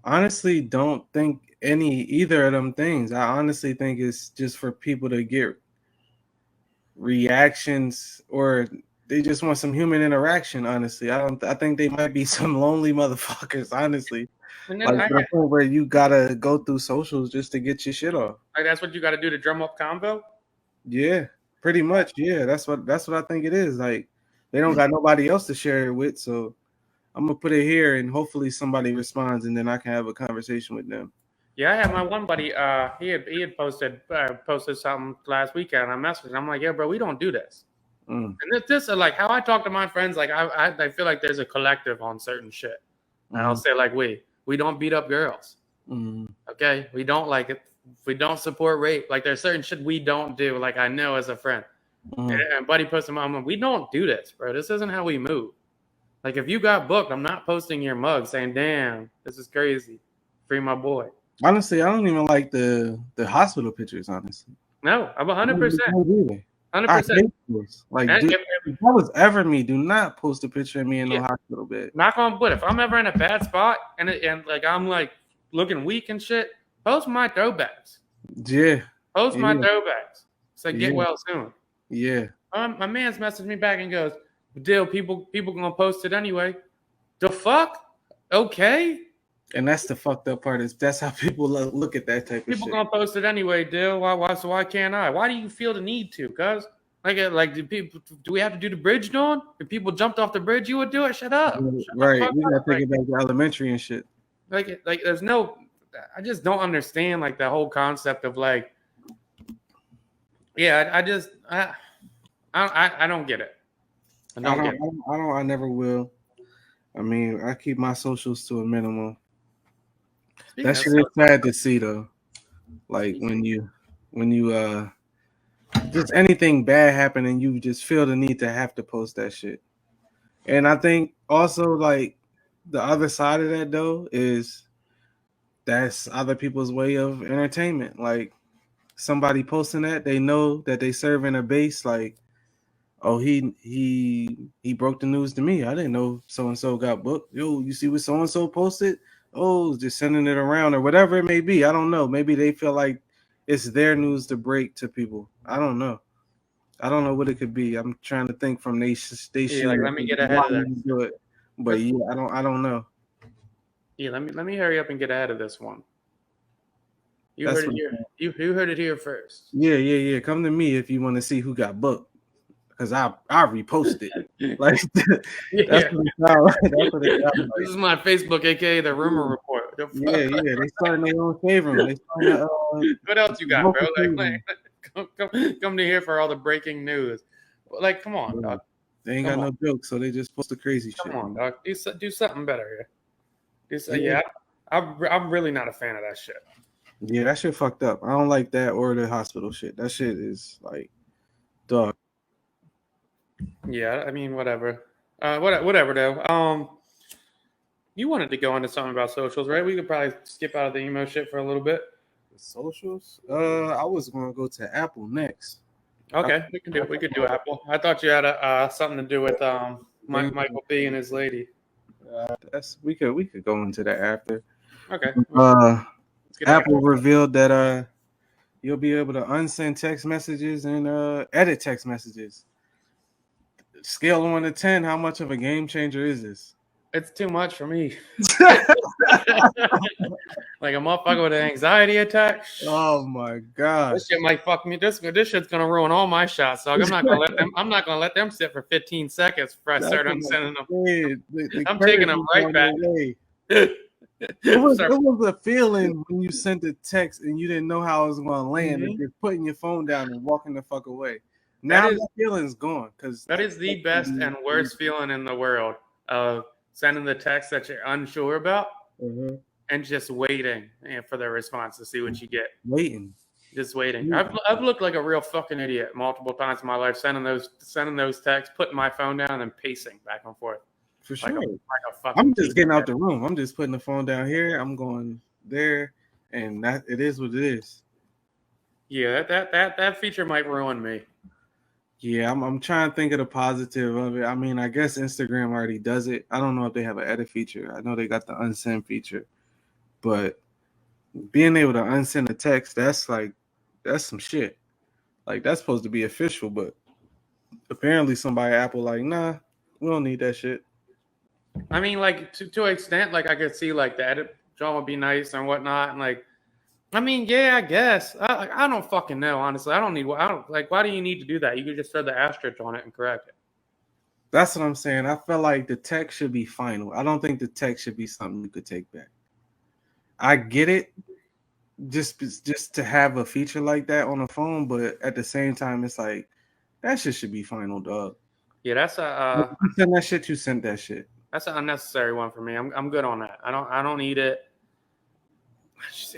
[SPEAKER 3] Honestly, don't think either of them things. I honestly think it's just for people to get reactions, or they just want some human interaction. Honestly, I think they might be some lonely motherfuckers. Honestly, like to the point where you gotta go through socials just to get your shit off.
[SPEAKER 4] Like that's what you got to do to drum up convo.
[SPEAKER 3] Yeah, pretty much. Yeah, that's what I think it is. Like they don't got nobody else to share it with, so I'm gonna put it here and hopefully somebody responds, and then I can have a conversation with them.
[SPEAKER 4] Yeah, I had my one buddy. He had posted something last weekend. I messaged him. I'm like, yeah, bro, we don't do this. And this is like how I talk to my friends. Like I feel like there's a collective on certain shit. And I'll say like we don't beat up girls. Okay, we don't like it. We don't support rape. Like there's certain shit we don't do. Like I know as a friend. And Buddy puts them on. We don't do this, bro. This isn't how we move. Like, if you got booked, I'm not posting your mug saying, damn, this is crazy. Free my boy.
[SPEAKER 3] Honestly, I don't even like the hospital pictures, honestly.
[SPEAKER 4] No, I'm 100%. 100%.
[SPEAKER 3] Like,
[SPEAKER 4] And
[SPEAKER 3] if that was ever me, do not post a picture of me in no hospital bed.
[SPEAKER 4] Knock on wood. If I'm ever in a bad spot and like I'm like looking weak and shit, post my throwbacks.
[SPEAKER 3] Yeah.
[SPEAKER 4] Post my throwbacks. Say get well soon.
[SPEAKER 3] Yeah.
[SPEAKER 4] My man's messaged me back and goes, "Deal, people gonna post it anyway." The fuck? Okay.
[SPEAKER 3] And that's the fucked up part. Is that's how people look at that type of shit.
[SPEAKER 4] People gonna post it anyway, Dill. Why can't I? Why do you feel the need to? Cuz like do we have to do the bridge, Dawn? If people jumped off the bridge, you would do it. Shut up.
[SPEAKER 3] Right. We gotta take it back to elementary and shit.
[SPEAKER 4] Like there's no. I just don't understand like the whole concept of like. Yeah, I don't get it.
[SPEAKER 3] I never will. I mean, I keep my socials to a minimum. That shit is sad to see though. Like when you just anything bad happen and you just feel the need to have to post that shit. And I think also like the other side of that though is that's other people's way of entertainment. Like somebody posting that, they know that they serving a base like, oh, he broke the news to me. I didn't know so and so got booked. Yo, you see what so and so posted? Oh, just sending it around or whatever it may be. I don't know. Maybe they feel like it's their news to break to people. I don't know. I don't know what it could be. I'm trying to think from they
[SPEAKER 4] like let me get ahead of that.
[SPEAKER 3] Do it. But yeah, I don't know.
[SPEAKER 4] Yeah, let me hurry up and get ahead of this one. You heard it here. You heard it here first.
[SPEAKER 3] Yeah. Come to me if you want to see who got booked. Because I reposted it. Like that's what it sounds like.
[SPEAKER 4] This is my Facebook, aka the rumor report.
[SPEAKER 3] Yeah. They starting their own favor. They starting
[SPEAKER 4] what else you got, bro? Like come to here for all the breaking news. Like, come on, dog.
[SPEAKER 3] They ain't got no jokes, so they just post the crazy shit.
[SPEAKER 4] Come on, dog. Do something better here. I'm really not a fan of that shit.
[SPEAKER 3] Yeah, that shit fucked up. I don't like that or the hospital shit. That shit is like, dog.
[SPEAKER 4] Yeah, I mean, whatever. Whatever though. You wanted to go into something about socials, right? We could probably skip out of the emo shit for a little bit.
[SPEAKER 3] The socials? I was gonna go to Apple next.
[SPEAKER 4] Okay, we could do Apple. I thought you had something to do with Michael B and his lady.
[SPEAKER 3] We could go into that after.
[SPEAKER 4] Okay.
[SPEAKER 3] Apple revealed that you'll be able to unsend text messages and edit text messages. Scale 1 to 10, how much of a game changer is this?
[SPEAKER 4] It's too much for me. Like a motherfucker with an anxiety attack.
[SPEAKER 3] Oh my god.
[SPEAKER 4] This shit might fuck me. This shit's gonna ruin all my shots, dog. I'm not gonna let them sit for 15 seconds before I start unsending them. I'm taking them right back.
[SPEAKER 3] It was a feeling when you sent a text and you didn't know how it was going to land and just putting your phone down and walking the fuck away. Now that feeling's gone. Because
[SPEAKER 4] that is the best and worst feeling in the world of sending the text that you're unsure about and just waiting for the response to see what you get. Just waiting.
[SPEAKER 3] Yeah.
[SPEAKER 4] I've looked like a real fucking idiot multiple times in my life, sending those texts, putting my phone down, and then pacing back and forth.
[SPEAKER 3] For sure. I'm just getting out the room. I'm just putting the phone down here. I'm going there, and that it is what it is.
[SPEAKER 4] Yeah, that feature might ruin me.
[SPEAKER 3] Yeah, I'm trying to think of the positive of it. I mean, I guess Instagram already does it. I don't know if they have an edit feature. I know they got the unsend feature, but being able to unsend a text, that's some shit. Like that's supposed to be official, but apparently somebody at Apple like, nah, we don't need that shit.
[SPEAKER 4] I mean, like to an extent, like I could see like the edit job would be nice and whatnot, and like, I mean, yeah, I guess. I don't fucking know, honestly. Why do you need to do that? You could just throw the asterisk on it and correct it.
[SPEAKER 3] That's what I'm saying. I feel like the text should be final. I don't think the text should be something you could take back. I get it, just to have a feature like that on the phone, but at the same time, it's like that shit should be final, dog.
[SPEAKER 4] Yeah, that's
[SPEAKER 3] you send that shit. You sent that shit.
[SPEAKER 4] That's an unnecessary one for me. I'm good on that. I don't need it.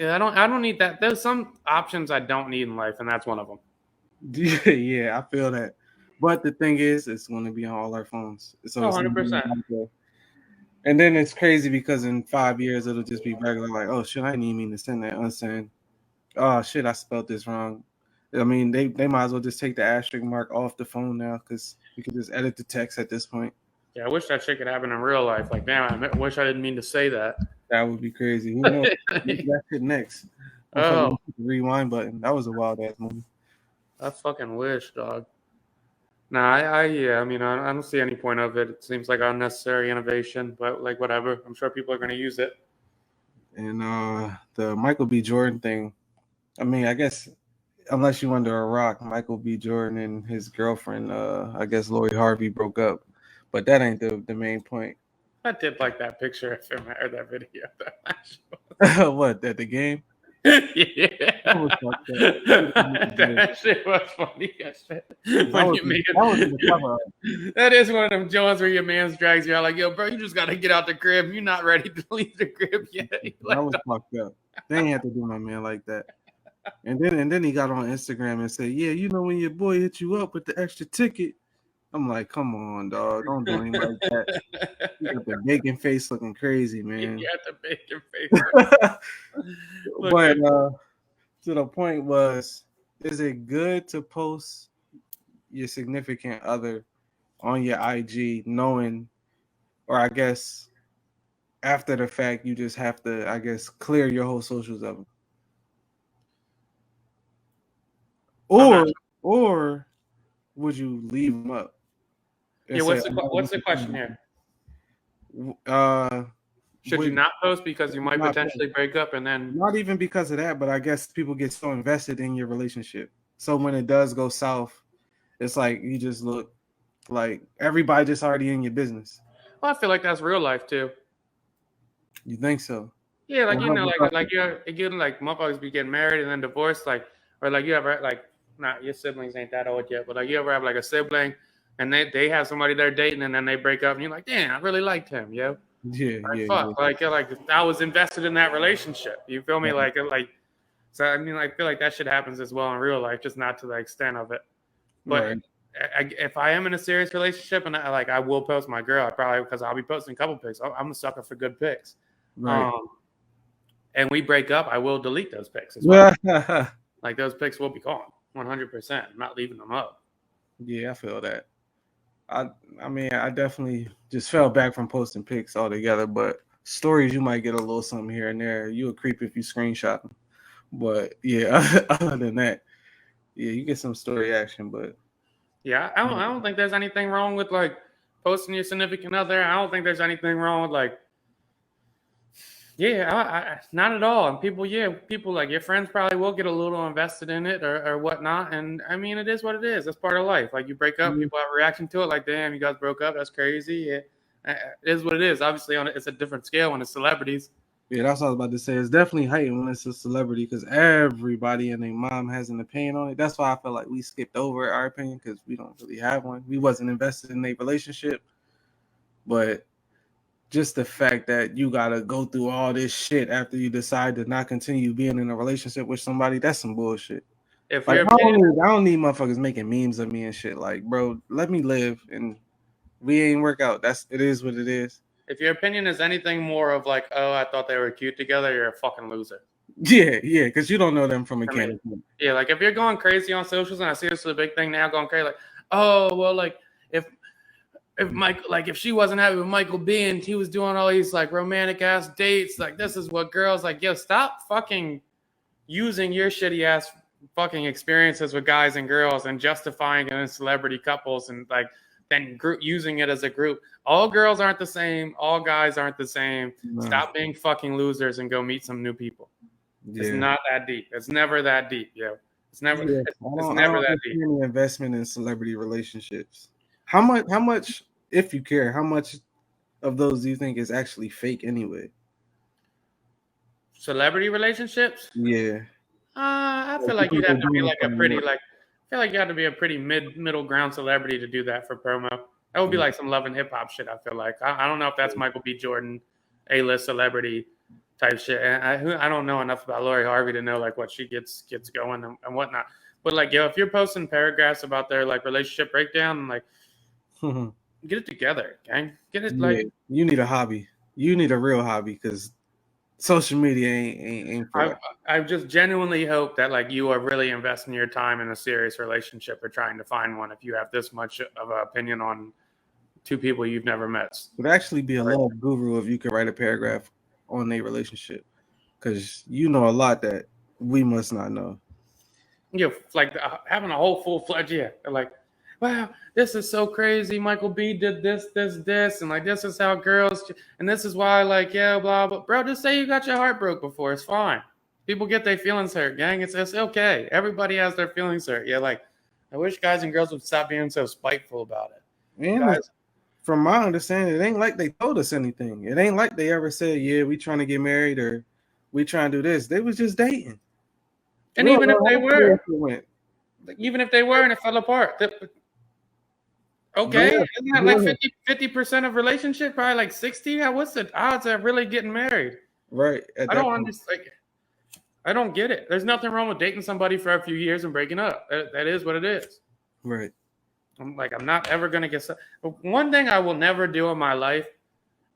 [SPEAKER 4] I don't need that. There's some options I don't need in life, and that's one of them.
[SPEAKER 3] Yeah, I feel that. But the thing is, it's going to be on all our phones. So
[SPEAKER 4] Oh,
[SPEAKER 3] it's
[SPEAKER 4] 100%.
[SPEAKER 3] and then it's crazy because in 5 years it'll just be regular. Like, oh shit, I didn't even mean to send that unsend. Oh shit, I spelled this wrong. I mean, they might as well just take the asterisk mark off the phone now because you can just edit the text at this point.
[SPEAKER 4] Yeah, I wish that shit could happen in real life. Like, damn, I wish I didn't mean to say that.
[SPEAKER 3] That would be crazy. Who knows? Maybe that shit next.
[SPEAKER 4] Oh,
[SPEAKER 3] Rewind button. That was a wild ass movie.
[SPEAKER 4] I fucking wish, dog. Nah, yeah, I mean, I don't see any point of it. It seems like unnecessary innovation, but like, whatever. I'm sure people are going to use it.
[SPEAKER 3] And the Michael B. Jordan thing. I mean, I guess unless you under a rock, Michael B. Jordan and his girlfriend, I guess Lori Harvey broke up. But that ain't the main point.
[SPEAKER 4] I did like that picture or that video.
[SPEAKER 3] What, at the game?
[SPEAKER 4] Yeah.
[SPEAKER 3] That was fucked up.
[SPEAKER 4] That shit was funny as shit.
[SPEAKER 3] That was in the cover.
[SPEAKER 4] That is one of them Jones where your man's drags you out like, yo, bro, you just got to get out the crib. You're not ready to leave the crib yet.
[SPEAKER 3] That was fucked up. They ain't have to do my man like that. And then he got on Instagram and said, yeah, you know when your boy hit you up with the extra ticket. I'm like, come on, dog. Don't do him like that. You got the bacon face looking crazy, man.
[SPEAKER 4] You got the bacon face.
[SPEAKER 3] But to the point was, is it good to post your significant other on your IG knowing, or I guess after the fact, you just have to, I guess, clear your whole socials of them? Or would you leave them up?
[SPEAKER 4] Yeah, what's the question here? Should you not post because you might potentially break up and then...
[SPEAKER 3] Not even because of that, but I guess people get so invested in your relationship. So when it does go south, it's like you just look like everybody just already in your business.
[SPEAKER 4] Well, I feel like that's real life too.
[SPEAKER 3] You think so?
[SPEAKER 4] Yeah, like, you know, like you're like motherfuckers be getting married and then divorced, like, or like you ever like, not your siblings ain't that old yet, but like you ever have like a sibling and they have somebody they're dating and then they break up and you're like, damn, I really liked him, yo.
[SPEAKER 3] Yeah,
[SPEAKER 4] like, fuck, yeah. Like I was invested in that relationship. You feel me? Yeah. Like, so I mean, I feel like that shit happens as well in real life, just not to the extent of it. But right. If I am in a serious relationship and I will post my girl, I probably, because I'll be posting a couple pics. I'm a sucker for good pics. Right. And we break up, I will delete those pics as well. Like those pics will be gone, 100%. I'm not leaving them up.
[SPEAKER 3] Yeah, I feel that. I mean, I definitely just fell back from posting pics altogether, but stories, you might get a little something here and there. You a creep if you screenshot them. But yeah, other than that, yeah, you get some story action, but
[SPEAKER 4] yeah, I don't think there's anything wrong with like posting your significant other. I don't think there's anything wrong with like, yeah, not at all. And people like your friends probably will get a little invested in it or whatnot. And I mean, it is what it is. That's part of life. Like you break up, people have a reaction to it. Like, damn, you guys broke up. That's crazy. It is what it is. Obviously, it's a different scale when it's celebrities.
[SPEAKER 3] Yeah, that's what I was about to say. It's definitely heightened when it's a celebrity because everybody and their mom has an opinion on it. That's why I feel like we skipped over our opinion because we don't really have one. We wasn't invested in a relationship, but just the fact that you gotta go through all this shit after you decide to not continue being in a relationship with somebody, that's some bullshit. If like, I don't need motherfuckers making memes of me and shit. Like, bro, let me live, and we ain't work out. It is what it is.
[SPEAKER 4] If your opinion is anything more of like, oh, I thought they were cute together, you're a fucking loser.
[SPEAKER 3] Yeah, because you don't know them from a can.
[SPEAKER 4] Yeah, like if you're going crazy on socials, and I see this is a big thing now, going crazy, like, oh, well, like if Mike, like if she wasn't happy with Michael B and he was doing all these like romantic ass dates, like this is what girls like. Yo, stop fucking using your shitty ass fucking experiences with guys and girls and justifying it in celebrity couples and like then using it as a group. All girls aren't the same. All guys aren't the same. No. Stop being fucking losers and go meet some new people. Yeah. It's not that deep. It's never that deep, yo. It's never. Yeah. It's never that deep.
[SPEAKER 3] Any investment in celebrity relationships. How much, if you care, how much of those do you think is actually fake anyway?
[SPEAKER 4] Celebrity relationships?
[SPEAKER 3] Yeah.
[SPEAKER 4] I feel like you'd have to be like a pretty like. I feel like you have to be a pretty middle ground celebrity to do that for promo. That would be like some Love and Hip Hop shit. I feel like I don't know if that's Michael B. Jordan, A-list celebrity type shit. And I don't know enough about Lori Harvey to know like what she gets going and whatnot. But like, yo, if you're posting paragraphs about their like relationship breakdown, like, get it together, gang. Get it like.
[SPEAKER 3] You need a hobby. You need a real hobby because social media ain't for that.
[SPEAKER 4] I just genuinely hope that like you are really investing your time in a serious relationship or trying to find one. If you have this much of an opinion on two people you've never met,
[SPEAKER 3] it would actually be a love guru if you could write a paragraph on their relationship, because you know a lot that we must not know.
[SPEAKER 4] You know, like having a whole full-fledged, like, wow, this is so crazy. Michael B did this, and like this is how girls, and this is why, like, yeah, blah blah. Bro, just say you got your heart broke before. It's fine. People get their feelings hurt, gang. It's okay. Everybody has their feelings hurt. Yeah, like I wish guys and girls would stop being so spiteful about it.
[SPEAKER 3] And guys, from my understanding, it ain't like they told us anything. It ain't like they ever said, yeah, we trying to get married or we trying to do this. They was just dating.
[SPEAKER 4] And even if they were, and it fell apart, okay, isn't that like 50% of relationship? Probably like 60. What's the odds of really getting married?
[SPEAKER 3] Right.
[SPEAKER 4] I don't understand. I don't get it. There's nothing wrong with dating somebody for a few years and breaking up. That is what it is.
[SPEAKER 3] Right.
[SPEAKER 4] I'm not ever gonna get. One thing I will never do in my life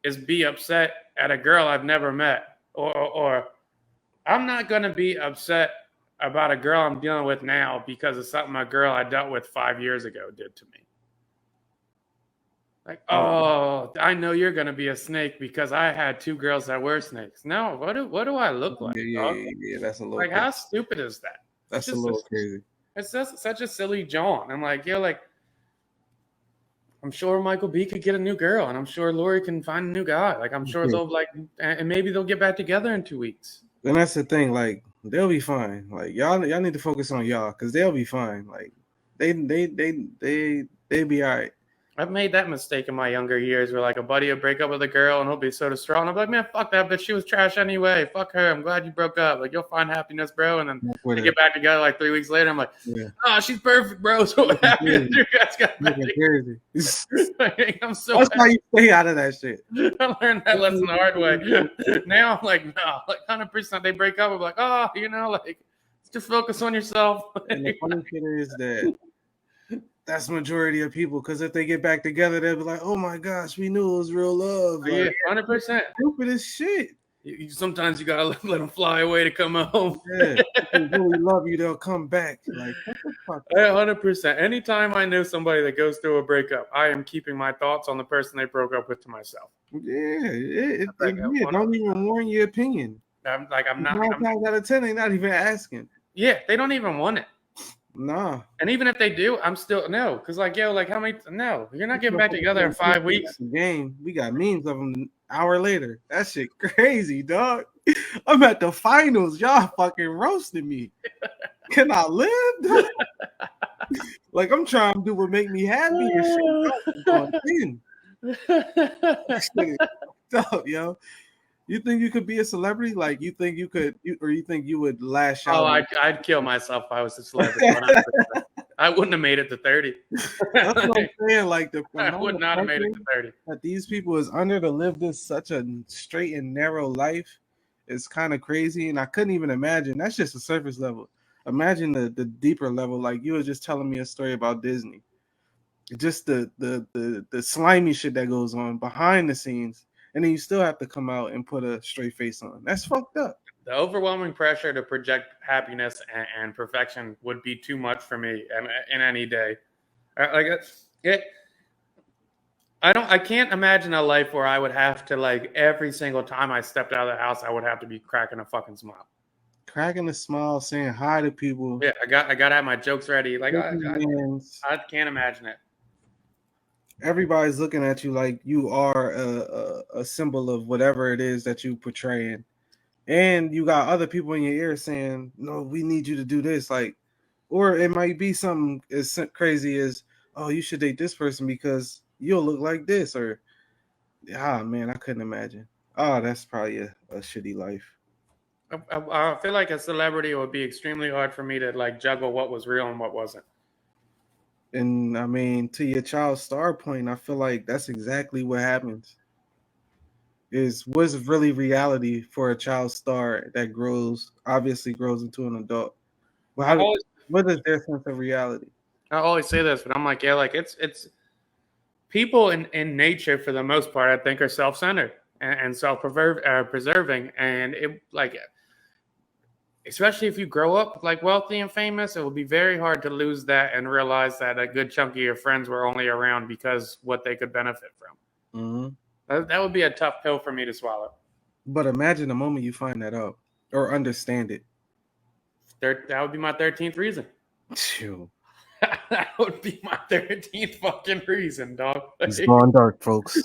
[SPEAKER 4] is be upset at a girl I've never met, or I'm not gonna be upset about a girl I'm dealing with now because of something a girl I dealt with 5 years ago did to me. Like, oh, I know you're gonna be a snake because I had 2 girls that were snakes. No, what do I look like?
[SPEAKER 3] Yeah, that's a little
[SPEAKER 4] like crazy. How stupid is that?
[SPEAKER 3] That's a little crazy.
[SPEAKER 4] It's just such a silly jaunt. I'm like, like I'm sure Michael B could get a new girl, and I'm sure Lori can find a new guy. Like I'm sure they'll and maybe they'll get back together in 2 weeks.
[SPEAKER 3] And that's the thing, like they'll be fine. Like y'all need to focus on y'all because they'll be fine. Like they be all right.
[SPEAKER 4] I've made that mistake in my younger years where like a buddy will break up with a girl and he'll be so distraught. And I'm like, man, fuck that bitch. She was trash anyway. Fuck her. I'm glad you broke up. Like, you'll find happiness, bro. And then they get back together like 3 weeks later. I'm like, oh, she's perfect, bro. So what happened? You guys got back together. I'm so
[SPEAKER 3] That's why you stay out of that shit.
[SPEAKER 4] I learned that lesson the hard way. Now I'm like, no, like 100% they break up. I'm like, oh, like, just focus on yourself.
[SPEAKER 3] And the funny shit is that that's majority of people, because if they get back together, they'll be like, "Oh my gosh, we knew it was real love." Like,
[SPEAKER 4] yeah, 100%.
[SPEAKER 3] Stupid as shit.
[SPEAKER 4] Sometimes you gotta let them fly away to come home.
[SPEAKER 3] Yeah, if they really love you, they'll come back. Like,
[SPEAKER 4] 100%. Anytime I know somebody that goes through a breakup, I am keeping my thoughts on the person they broke up with to myself.
[SPEAKER 3] Yeah, don't even warn your opinion.
[SPEAKER 4] I'm not.
[SPEAKER 3] 9 times out of 10, they're not even asking.
[SPEAKER 4] Yeah, they don't even want it.
[SPEAKER 3] Nah.
[SPEAKER 4] And even if they do, I'm still no, because like how many? No, you're not getting back together in 5 weeks.
[SPEAKER 3] Game, we got memes of them an hour later. That shit crazy, dog. I'm at the finals. Y'all fucking roasting me. Can I live? Like I'm trying to do what make me happy and shit. Stop, yo. You think you could be a celebrity? Like you think you could, or you think you would lash out?
[SPEAKER 4] Oh, I'd kill myself if I was a celebrity. I wouldn't have made it to 30.
[SPEAKER 3] That's what I'm saying. Like
[SPEAKER 4] I would not have made it to 30.
[SPEAKER 3] That these people is under to live this such a straight and narrow life is kind of crazy, and I couldn't even imagine. That's just the surface level. Imagine the deeper level. Like you were just telling me a story about Disney. Just the slimy shit that goes on behind the scenes. And then you still have to come out and put a straight face on. That's fucked up.
[SPEAKER 4] The overwhelming pressure to project happiness and perfection would be too much for me in any day. I can't imagine a life where I would have to like every single time I stepped out of the house, I would have to be cracking a fucking smile.
[SPEAKER 3] Cracking a smile, saying hi to people.
[SPEAKER 4] Yeah, I got to have my jokes ready. Like I can't imagine it.
[SPEAKER 3] Everybody's looking at you like you are a symbol of whatever it is that you portraying, and you got other people in your ear saying, "No, we need you to do this." Like, or it might be something as crazy as, "Oh, you should date this person because you'll look like this," or, man, I couldn't imagine. Oh, that's probably a shitty life.
[SPEAKER 4] I feel like a celebrity would be extremely hard for me to like juggle what was real and what wasn't.
[SPEAKER 3] And I mean, to your child star point, I feel like that's exactly what happens. Is what's really reality for a child star that obviously grows into an adult. Well, What is their sense of reality?
[SPEAKER 4] I always say this, but I'm like, yeah, like it's people in nature for the most part, I think, are self-centered and self-preserving, and it like, especially if you grow up like wealthy and famous, it will be very hard to lose that and realize that a good chunk of your friends were only around because what they could benefit from. That would be a tough pill for me to swallow.
[SPEAKER 3] But imagine the moment you find that out or understand it.
[SPEAKER 4] That would be my 13th reason.
[SPEAKER 3] Phew.
[SPEAKER 4] That would be my 13th fucking reason, dog.
[SPEAKER 3] It's gone dark, folks.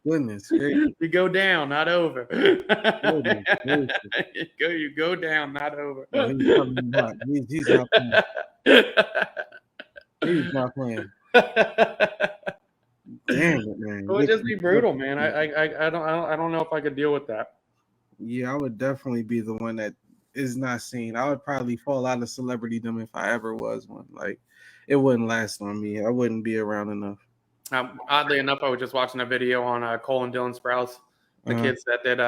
[SPEAKER 3] Goodness gracious.
[SPEAKER 4] You go down, not over.
[SPEAKER 3] Goodness gracious.
[SPEAKER 4] You go down, not over.
[SPEAKER 3] No, he's probably not. He's not playing. He's not playing. Damn it, man.
[SPEAKER 4] It would just be brutal, man. I don't know if I could deal with that.
[SPEAKER 3] Yeah, I would definitely be the one that is not seen. I would probably fall out of celebritydom if I ever was one. Like, it wouldn't last on me. I wouldn't be around enough.
[SPEAKER 4] Oddly enough, I was just watching a video on Cole and Dylan Sprouse, the kids that did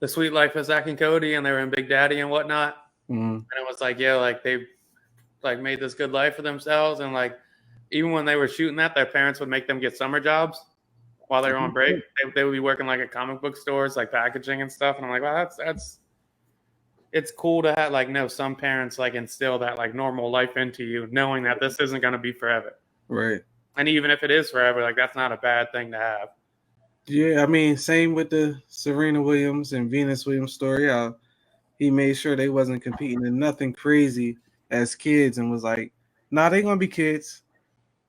[SPEAKER 4] The Sweet Life of Zach and Cody, and they were in Big Daddy and whatnot. And it was like, yeah, like they like made this good life for themselves, and like even when they were shooting that, their parents would make them get summer jobs while they were on break. They would be working like at comic book stores, like packaging and stuff. And I'm like, wow, that's it's cool to have like know some parents like instill that like normal life into you, knowing that this isn't going to be forever.
[SPEAKER 3] Right.
[SPEAKER 4] And even if it is forever, like that's not a bad thing to have.
[SPEAKER 3] Yeah, I mean, same with the Serena Williams and Venus Williams story. He made sure they wasn't competing in nothing crazy as kids, and was like, "Nah, they gonna be kids.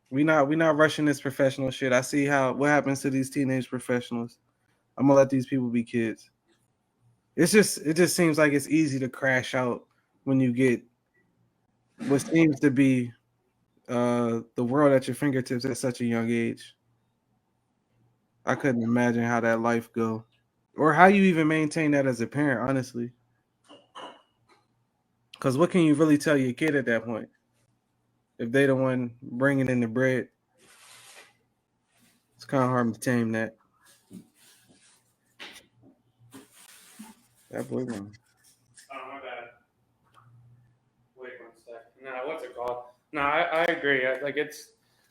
[SPEAKER 3] We not rushing this professional shit. I see what happens to these teenage professionals. I'm gonna let these people be kids." It just seems like it's easy to crash out when you get what seems to be the world at your fingertips at such a young age. I couldn't imagine how that life go, or how you even maintain that as a parent, honestly. Because what can you really tell your kid at that point if they the one bringing in the bread? It's kind of hard to tame that. That boy one.
[SPEAKER 4] Oh, my bad. Wait 1 second. No, what's it called? No, I agree. It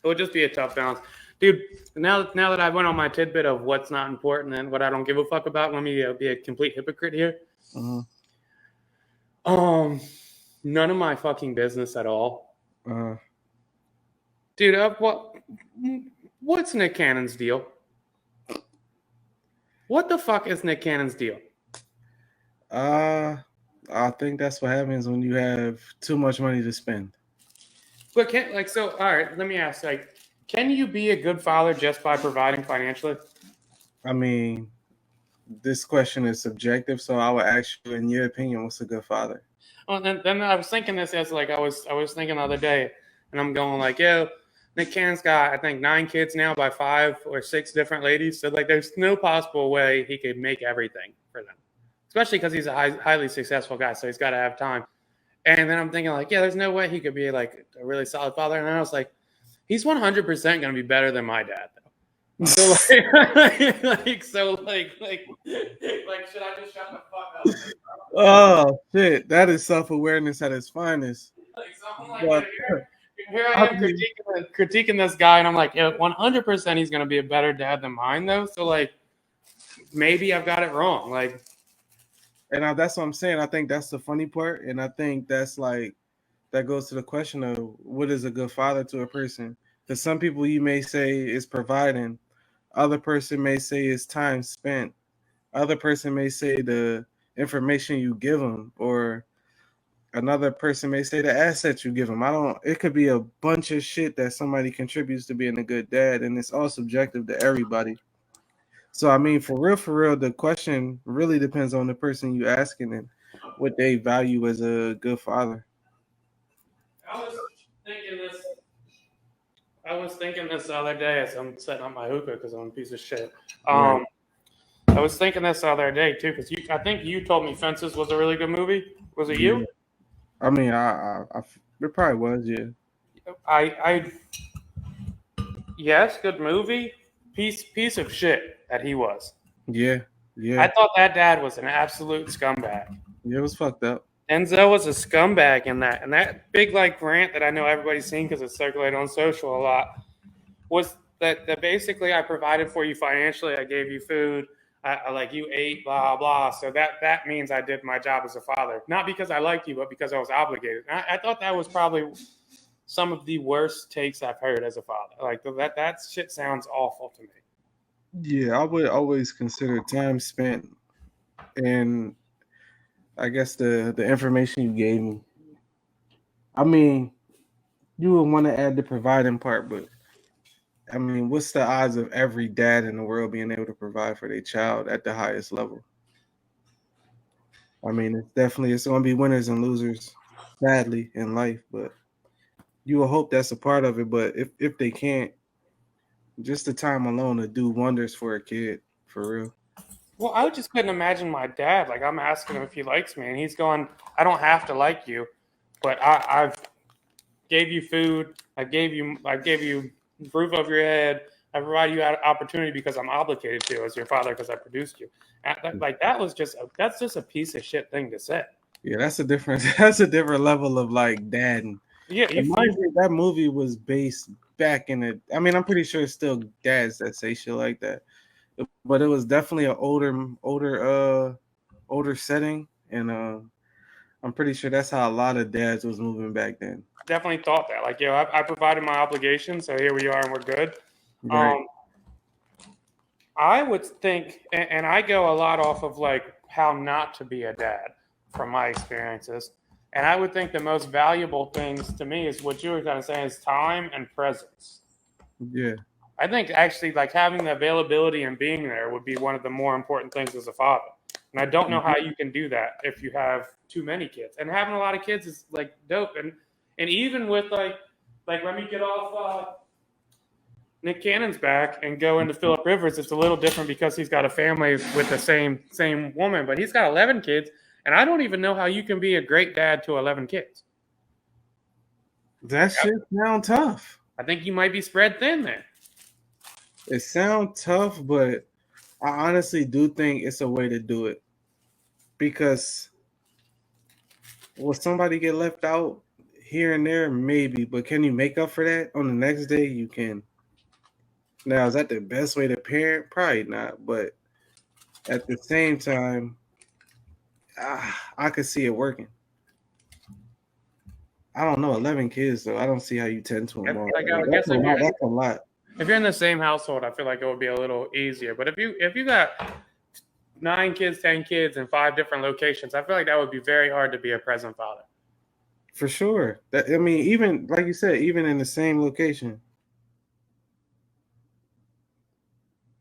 [SPEAKER 4] would just be a tough balance. Dude, now that I went on my tidbit of what's not important and what I don't give a fuck about, let me be a complete hypocrite here. None of my fucking business at all. Dude, what's Nick Cannon's deal? What the fuck is Nick Cannon's deal?
[SPEAKER 3] I think that's what happens when you have too much money to spend.
[SPEAKER 4] But all right, let me ask, like, can you be a good father just by providing financially?
[SPEAKER 3] I mean, this question is subjective, so I would ask you, in your opinion, what's a good father?
[SPEAKER 4] Well, then I was thinking this as like I was thinking the other day, and I'm going like, yo, Nick Cannon's got, I think, 9 kids now by 5 or 6 different ladies. So like, there's no possible way he could make everything for them, especially because he's a highly successful guy. So he's got to have time. And then I'm thinking like, yeah, there's no way he could be like a really solid father. And then I was like, he's 100% going to be better than my dad, though. So like, should I just shut the fuck up?
[SPEAKER 3] Oh shit, that is self-awareness at its finest.
[SPEAKER 4] Here I am critiquing this guy, and I'm like, yeah, 100% he's going to be a better dad than mine, though. So like, maybe I've got it wrong. Like,
[SPEAKER 3] and that's what I'm saying. I think that's the funny part, and I think that's like that goes to the question of what is a good father to a person. Because some people you may say is providing, other person may say is time spent, other person may say the information you give them, or another person may say the assets you give them. It could be a bunch of shit that somebody contributes to being a good dad, and it's all subjective to everybody. So, I mean, for real, the question really depends on the person you asking and what they value as a good father.
[SPEAKER 4] I was thinking this the other day as I'm setting up my hookah because I'm a piece of shit.
[SPEAKER 3] Right.
[SPEAKER 4] I was thinking this the other day too because I think you told me Fences was a really good movie. Was it you?
[SPEAKER 3] I mean, it probably was, yeah.
[SPEAKER 4] Yes, good movie. Piece of shit that he was.
[SPEAKER 3] Yeah.
[SPEAKER 4] I thought that dad was an absolute scumbag.
[SPEAKER 3] Yeah, it was fucked up.
[SPEAKER 4] Enzo was a scumbag in that, and that big like rant that I know everybody's seen because it's circulated on social a lot was that basically I provided for you financially. I gave you food. I like you ate, blah blah. So that means I did my job as a father, not because I liked you, but because I was obligated. I thought that was probably some of the worst takes I've heard as a father. Like that shit sounds awful to me.
[SPEAKER 3] Yeah, I would always consider time spent and I guess the information you gave me. I mean, you would want to add the providing part, but I mean, what's the odds of every dad in the world being able to provide for their child at the highest level? I mean, it's going to be winners and losers, sadly, in life. But you will hope that's a part of it. But if they can't, just the time alone to do wonders for a kid, for real.
[SPEAKER 4] Well, I just couldn't imagine my dad. Like I'm asking him if he likes me, and he's going, "I don't have to like you, but I've gave you food. I gave you roof over your head. I provide you opportunity because I'm obligated to as your father because I produced you." Like that's just a piece of shit thing to say.
[SPEAKER 3] Yeah, that's a different that's a different level of like dad.
[SPEAKER 4] Yeah,
[SPEAKER 3] Mind you, that movie was based back in the. I mean, I'm pretty sure it's still dads that say shit like that, but it was definitely an older setting, and I'm pretty sure that's how a lot of dads was moving back then.
[SPEAKER 4] definitely thought that. Like, I provided my obligation, so here we are, and we're good.
[SPEAKER 3] Right.
[SPEAKER 4] I would think, and I go a lot off of like how not to be a dad from my experiences. And I would think the most valuable things to me is what you were kind of saying is time and presence.
[SPEAKER 3] Yeah.
[SPEAKER 4] I think actually like having the availability and being there would be one of the more important things as a father. And I don't know how you can do that if you have too many kids. And having a lot of kids is like dope. And even with like let me get off Nick Cannon's back and go into Philip Rivers, it's a little different because he's got a family with the same woman, but he's got 11 kids, and I don't even know how you can be a great dad to 11 kids.
[SPEAKER 3] That shit sound tough.
[SPEAKER 4] I think you might be spread thin there.
[SPEAKER 3] It sounds tough, but I honestly do think it's a way to do it. Because will somebody get left out here and there? Maybe, but can you make up for that on the next day? You can. Now, is that the best way to parent? Probably not, but at the same time, I could see it working. I don't know, 11 kids though. I don't see how you tend to them all. That's a lot.
[SPEAKER 4] If you're in the same household, I feel like it would be a little easier. But if you got 9 kids, 10 kids in 5 different locations, I feel like that would be very hard to be a present father.
[SPEAKER 3] For sure. I mean, even like you said, even in the same location.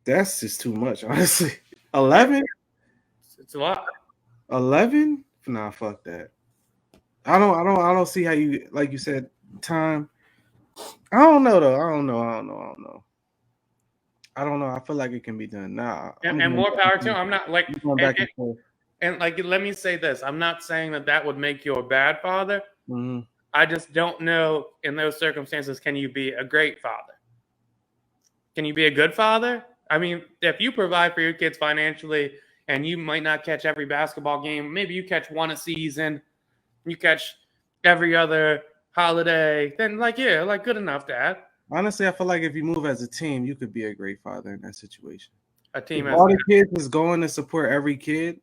[SPEAKER 3] That's just too much, honestly. 11?
[SPEAKER 4] It's a lot.
[SPEAKER 3] 11? Nah, fuck that. I don't see how you, like you said, time. I don't know though. I don't know. I feel like it can be done. Nah.
[SPEAKER 4] And more power to him. I'm not like
[SPEAKER 3] going back and forth.
[SPEAKER 4] And like, let me say this: I'm not saying that would make you a bad father.
[SPEAKER 3] Mm-hmm.
[SPEAKER 4] I just don't know in those circumstances. Can you be a great father? Can you be a good father? I mean, if you provide for your kids financially, and you might not catch every basketball game, maybe you catch one a season, you catch every other holiday, then good enough, Dad.
[SPEAKER 3] Honestly, I feel like if you move as a team, you could be a great father in that situation.
[SPEAKER 4] A team,
[SPEAKER 3] if all the kids is going to support every kid,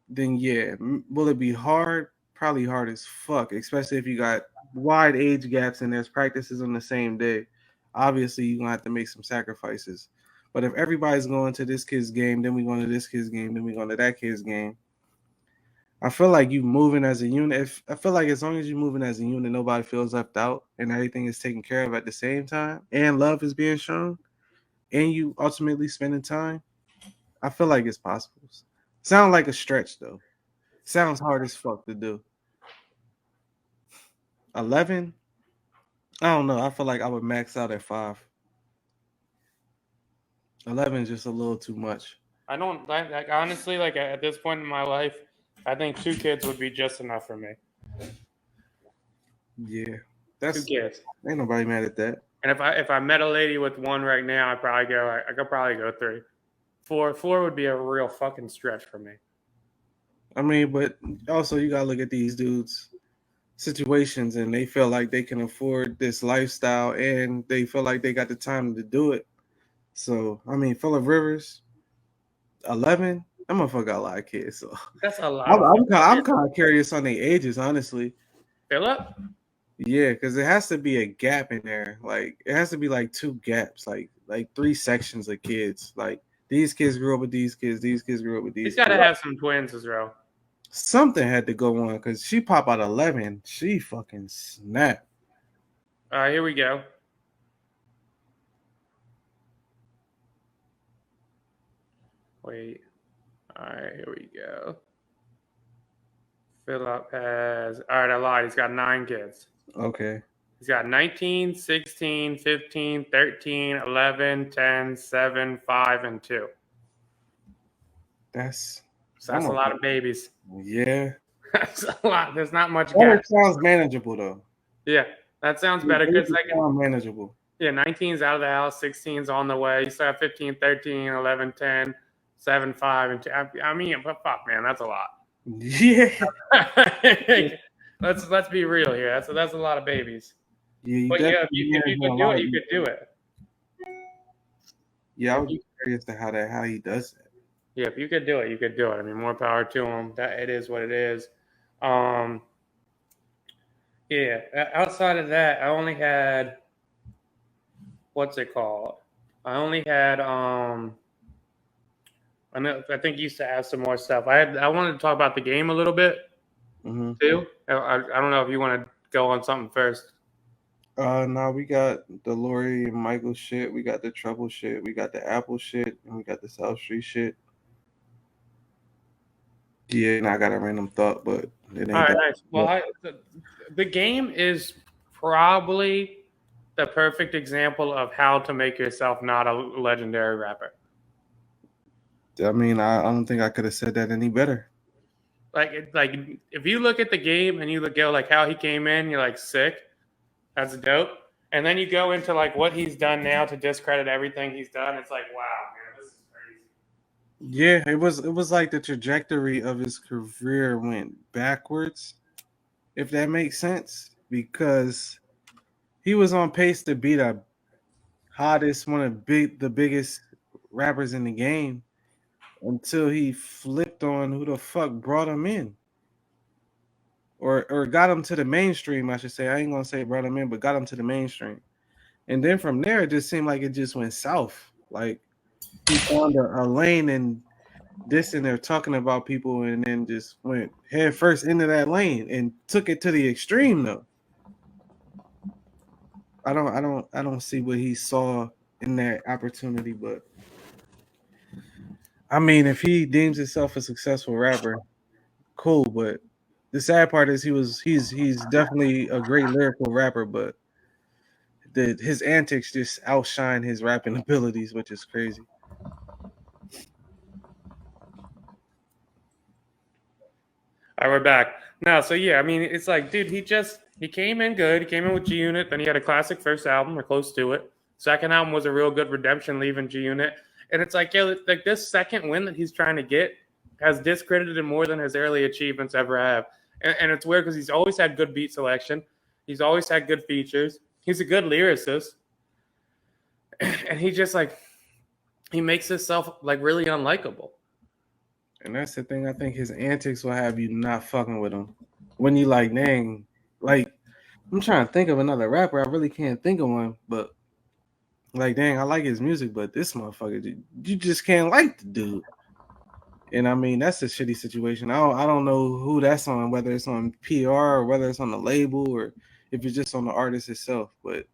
[SPEAKER 3] then yeah. Will it be hard? Probably hard as fuck, especially if you got wide age gaps and there's practices on the same day. Obviously, you're going to have to make some sacrifices. But if everybody's going to this kid's game, then we going to this kid's game, then we going to that kid's game, I feel like you moving as a unit. I feel like as long as you're moving as a unit, nobody feels left out and everything is taken care of at the same time and love is being shown and you ultimately spending time, I feel like it's possible. Sounds like a stretch, though. Sounds hard as fuck to do. 11? I don't know. I feel like I would max out at 5. 11 is just a little too much.
[SPEAKER 4] I don't like honestly, like at this point in my life, I think 2 kids would be just enough for me.
[SPEAKER 3] Yeah. That's
[SPEAKER 4] 2 kids.
[SPEAKER 3] Ain't nobody mad at that.
[SPEAKER 4] And if I met a lady with 1 right now, I could probably go 3. 4 would be a real fucking stretch for me.
[SPEAKER 3] I mean, but also you gotta look at these dudes' situations, and they feel like they can afford this lifestyle, and they feel like they got the time to do it. So, I mean, Phillip Rivers, 11. That motherfucker got a lot of kids. So,
[SPEAKER 4] That's a lot
[SPEAKER 3] I'm,
[SPEAKER 4] of
[SPEAKER 3] I'm,
[SPEAKER 4] fucking
[SPEAKER 3] kind, I'm
[SPEAKER 4] kids.
[SPEAKER 3] kind of curious on the ages, honestly.
[SPEAKER 4] Philip?
[SPEAKER 3] Yeah, because there has to be a gap in there. Like, it has to be like two gaps, like three sections of kids. Like, these kids grew up with these kids grew up with
[SPEAKER 4] He's
[SPEAKER 3] these
[SPEAKER 4] got to
[SPEAKER 3] kids.
[SPEAKER 4] have some twins as well.
[SPEAKER 3] Something had to go on because she pop out 11. She fucking snapped.
[SPEAKER 4] All right, here we go. Wait. All right, here we go. Philip has. All right, I lied. He's got 9 kids.
[SPEAKER 3] Okay.
[SPEAKER 4] He's got 19, 16, 15, 13, 11, 10, 7, 5, and 2.
[SPEAKER 3] That's
[SPEAKER 4] So that's a lot of babies.
[SPEAKER 3] Yeah.
[SPEAKER 4] That's a lot. There's not much
[SPEAKER 3] That
[SPEAKER 4] gap.
[SPEAKER 3] sounds manageable though.
[SPEAKER 4] Yeah, that sounds better because like
[SPEAKER 3] sound manageable.
[SPEAKER 4] yeah, 19's out of the house, 16's on the way. You still have 15, 13, 11, 10, 7, 5, and 2. I mean, but fuck, man, that's a lot.
[SPEAKER 3] Yeah.
[SPEAKER 4] Let's be real here. That's a lot of babies.
[SPEAKER 3] Yeah,
[SPEAKER 4] But yeah, if you could do it, you could do it.
[SPEAKER 3] Yeah, I was curious to how he does that.
[SPEAKER 4] Yeah, if you could do it, you could do it. I mean, more power to him. That it is what it is. Yeah. Outside of that, I only had what's it called? I only had I think you used to ask some more stuff. I wanted to talk about the game a little bit too. I don't know if you want to go on something first.
[SPEAKER 3] No, we got the Lori and Michael shit, we got the Trouble shit, we got the Apple shit, and we got the South Street shit. Yeah, and I got a random thought, but it ain't
[SPEAKER 4] all right,
[SPEAKER 3] that.
[SPEAKER 4] nice. Well, the game is probably the perfect example of how to make yourself not a legendary rapper.
[SPEAKER 3] I mean, I don't think I could have said that any better.
[SPEAKER 4] Like if you look at the game and you go like how he came in, you're like sick. That's dope. And then you go into like what he's done now to discredit everything he's done. It's like, wow, man, this is crazy.
[SPEAKER 3] Yeah, it was like the trajectory of his career went backwards, if that makes sense, because he was on pace to be the hottest, one of the biggest rappers in the game until he flipped on who the fuck brought him in. Or got him to the mainstream, I should say. I ain't gonna say brought him in, but got him to the mainstream. And then from there, it just seemed like it just went south. Like he found a lane and this and they're talking about people, and then just went head first into that lane and took it to the extreme though. I don't see what he saw in that opportunity, but I mean, if he deems himself a successful rapper, cool. But the sad part is he's definitely a great lyrical rapper, but his antics just outshine his rapping abilities, which is crazy.
[SPEAKER 4] All right, we're back. No, so yeah, I mean, it's like, dude, he came in good. He came in with G Unit, then he had a classic first album or close to it. Second album was a real good redemption leaving G Unit. And it's like, yeah, like this second win that he's trying to get has discredited him more than his early achievements ever have. And it's weird because he's always had good beat selection. He's always had good features. He's a good lyricist. And he just like, he makes himself like really unlikable.
[SPEAKER 3] And that's the thing. I think his antics will have you not fucking with him. When you like, dang, like, I'm trying to think of another rapper. I really can't think of one, but like, dang, I like his music, but this motherfucker, you just can't like the dude. And I mean, that's a shitty situation. I don't know who that's on, whether it's on PR or whether it's on the label or if it's just on the artist itself. But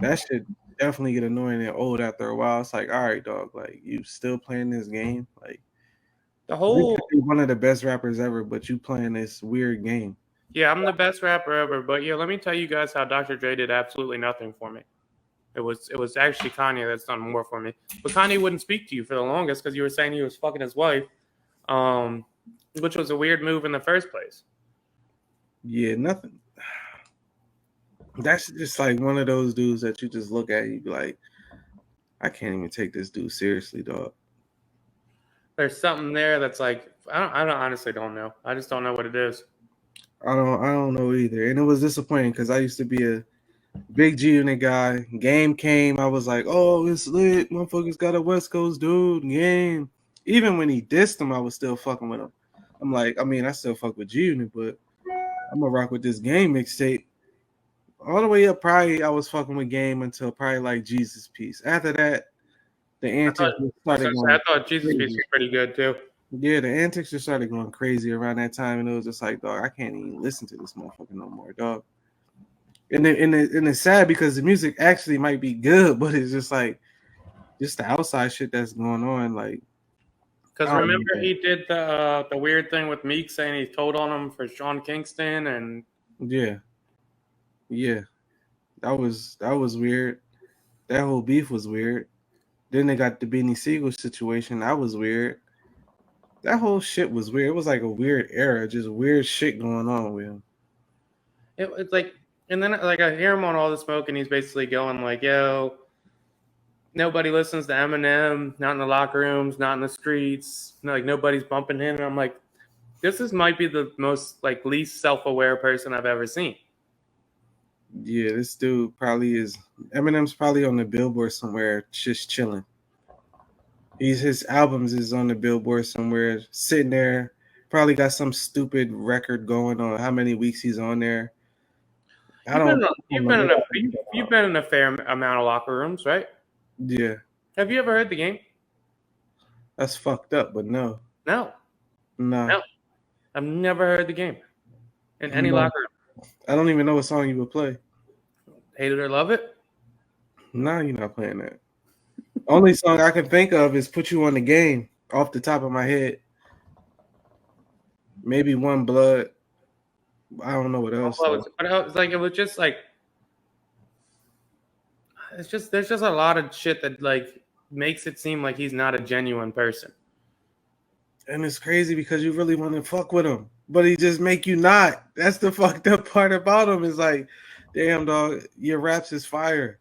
[SPEAKER 3] that should definitely get annoying and old after a while. It's like, all right, dog, like you still playing this game? Like
[SPEAKER 4] the whole
[SPEAKER 3] one of the best rappers ever, but you playing this weird game.
[SPEAKER 4] Yeah, I'm the best rapper ever. But yeah, let me tell you guys how Dr. Dre did absolutely nothing for me. It was actually Kanye that's done more for me. But Kanye wouldn't speak to you for the longest because you were saying he was fucking his wife, which was a weird move in the first place.
[SPEAKER 3] Yeah, nothing. That's just like one of those dudes that you just look at, you be like, I can't even take this dude seriously, dog.
[SPEAKER 4] there's something there that's like I don't honestly don't know. I just don't know what it is.
[SPEAKER 3] I don't know either. And it was disappointing because I used to be a big G Unit guy. Game came, I was like, oh, it's lit. Motherfuckers got a West Coast dude. Game. Even when he dissed him, I was still fucking with him. I'm like, I mean, I still fuck with G Unit, but I'm gonna rock with this Game mixtape. All the way up, probably I was fucking with Game until probably like Jesus Piece. After that, the antics just started going.
[SPEAKER 4] I thought Jesus Piece was pretty good too.
[SPEAKER 3] Yeah, the antics just started going crazy around that time, and it was just like, dog, I can't even listen to this motherfucker no more, dog. And it's sad because the music actually might be good, but it's just like just the outside shit that's going on. Like,
[SPEAKER 4] because remember he did the weird thing with Meek saying he told on him for Sean Kingston, and
[SPEAKER 3] yeah, that was weird. That whole beef was weird. Then they got the Beanie Siegel situation. That was weird. That whole shit was weird. It was like a weird era, just weird shit going on with him.
[SPEAKER 4] It's like, and then like I hear him on All the Smoke, and he's basically going like, "Yo, nobody listens to Eminem, not in the locker rooms, not in the streets. Like nobody's bumping him." And I'm like, might be the most like least self-aware person I've ever seen.
[SPEAKER 3] Yeah, this dude probably is. Eminem's probably on the Billboard somewhere, just chilling. His albums is on the Billboard somewhere, sitting there. Probably got some stupid record going on. How many weeks he's on there?
[SPEAKER 4] You've been in a fair amount of locker rooms, right?
[SPEAKER 3] Yeah.
[SPEAKER 4] Have you ever heard the Game?
[SPEAKER 3] That's fucked up, but no.
[SPEAKER 4] No. I've never heard the Game in any locker room.
[SPEAKER 3] I don't even know what song you would play.
[SPEAKER 4] Hate it or love it?
[SPEAKER 3] No, you're not playing that. Only song I can think of is "Put You on the Game" off the top of my head. Maybe One Blood. I don't know what else.
[SPEAKER 4] It was just like there's just a lot of shit that like makes it seem like he's not a genuine person.
[SPEAKER 3] And it's crazy because you really want to fuck with him, but he just make you not. That's the fucked up part about him. Is like, damn dog, your raps is fire,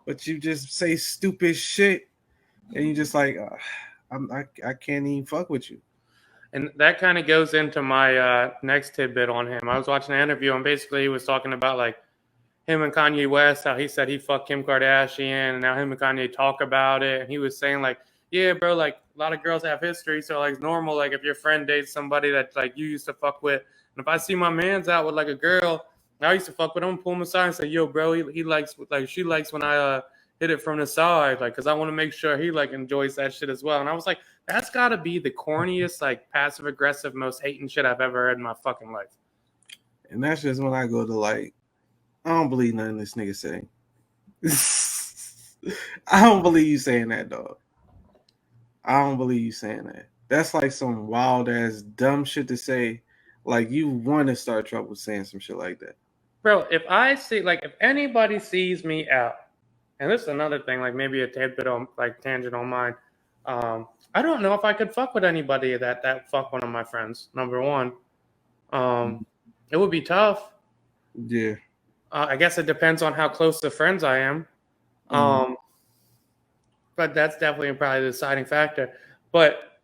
[SPEAKER 3] but you just say stupid shit, and you just like, I can't even fuck with you.
[SPEAKER 4] And that kind of goes into my next tidbit on him. I was watching an interview, and basically he was talking about like him and Kanye West, how he said he fucked Kim Kardashian, and now him and Kanye talk about it. And he was saying like, yeah, bro, like a lot of girls have history, so like it's normal. Like if your friend dates somebody that like you used to fuck with, and if I see my man's out with like a girl, I used to fuck with him, pull him aside and say, yo, bro, he likes like she likes when I hit it from the side, like because I want to make sure he like enjoys that shit as well. And I was like, that's got to be the corniest, like passive aggressive, most hating shit I've ever heard in my fucking life.
[SPEAKER 3] And that's just when I go to like, I don't believe nothing this nigga saying. I don't believe you saying that, dog. I don't believe you saying that. That's like some wild ass dumb shit to say. Like you want to start trouble saying some shit like that.
[SPEAKER 4] Bro, if anybody sees me out, and this is another thing, like maybe a tidbit on like tangent on mine. I don't know if I could fuck with anybody that fuck one of my friends. Number one, it would be tough.
[SPEAKER 3] Yeah.
[SPEAKER 4] I guess it depends on how close to friends I am. But that's definitely probably the deciding factor. But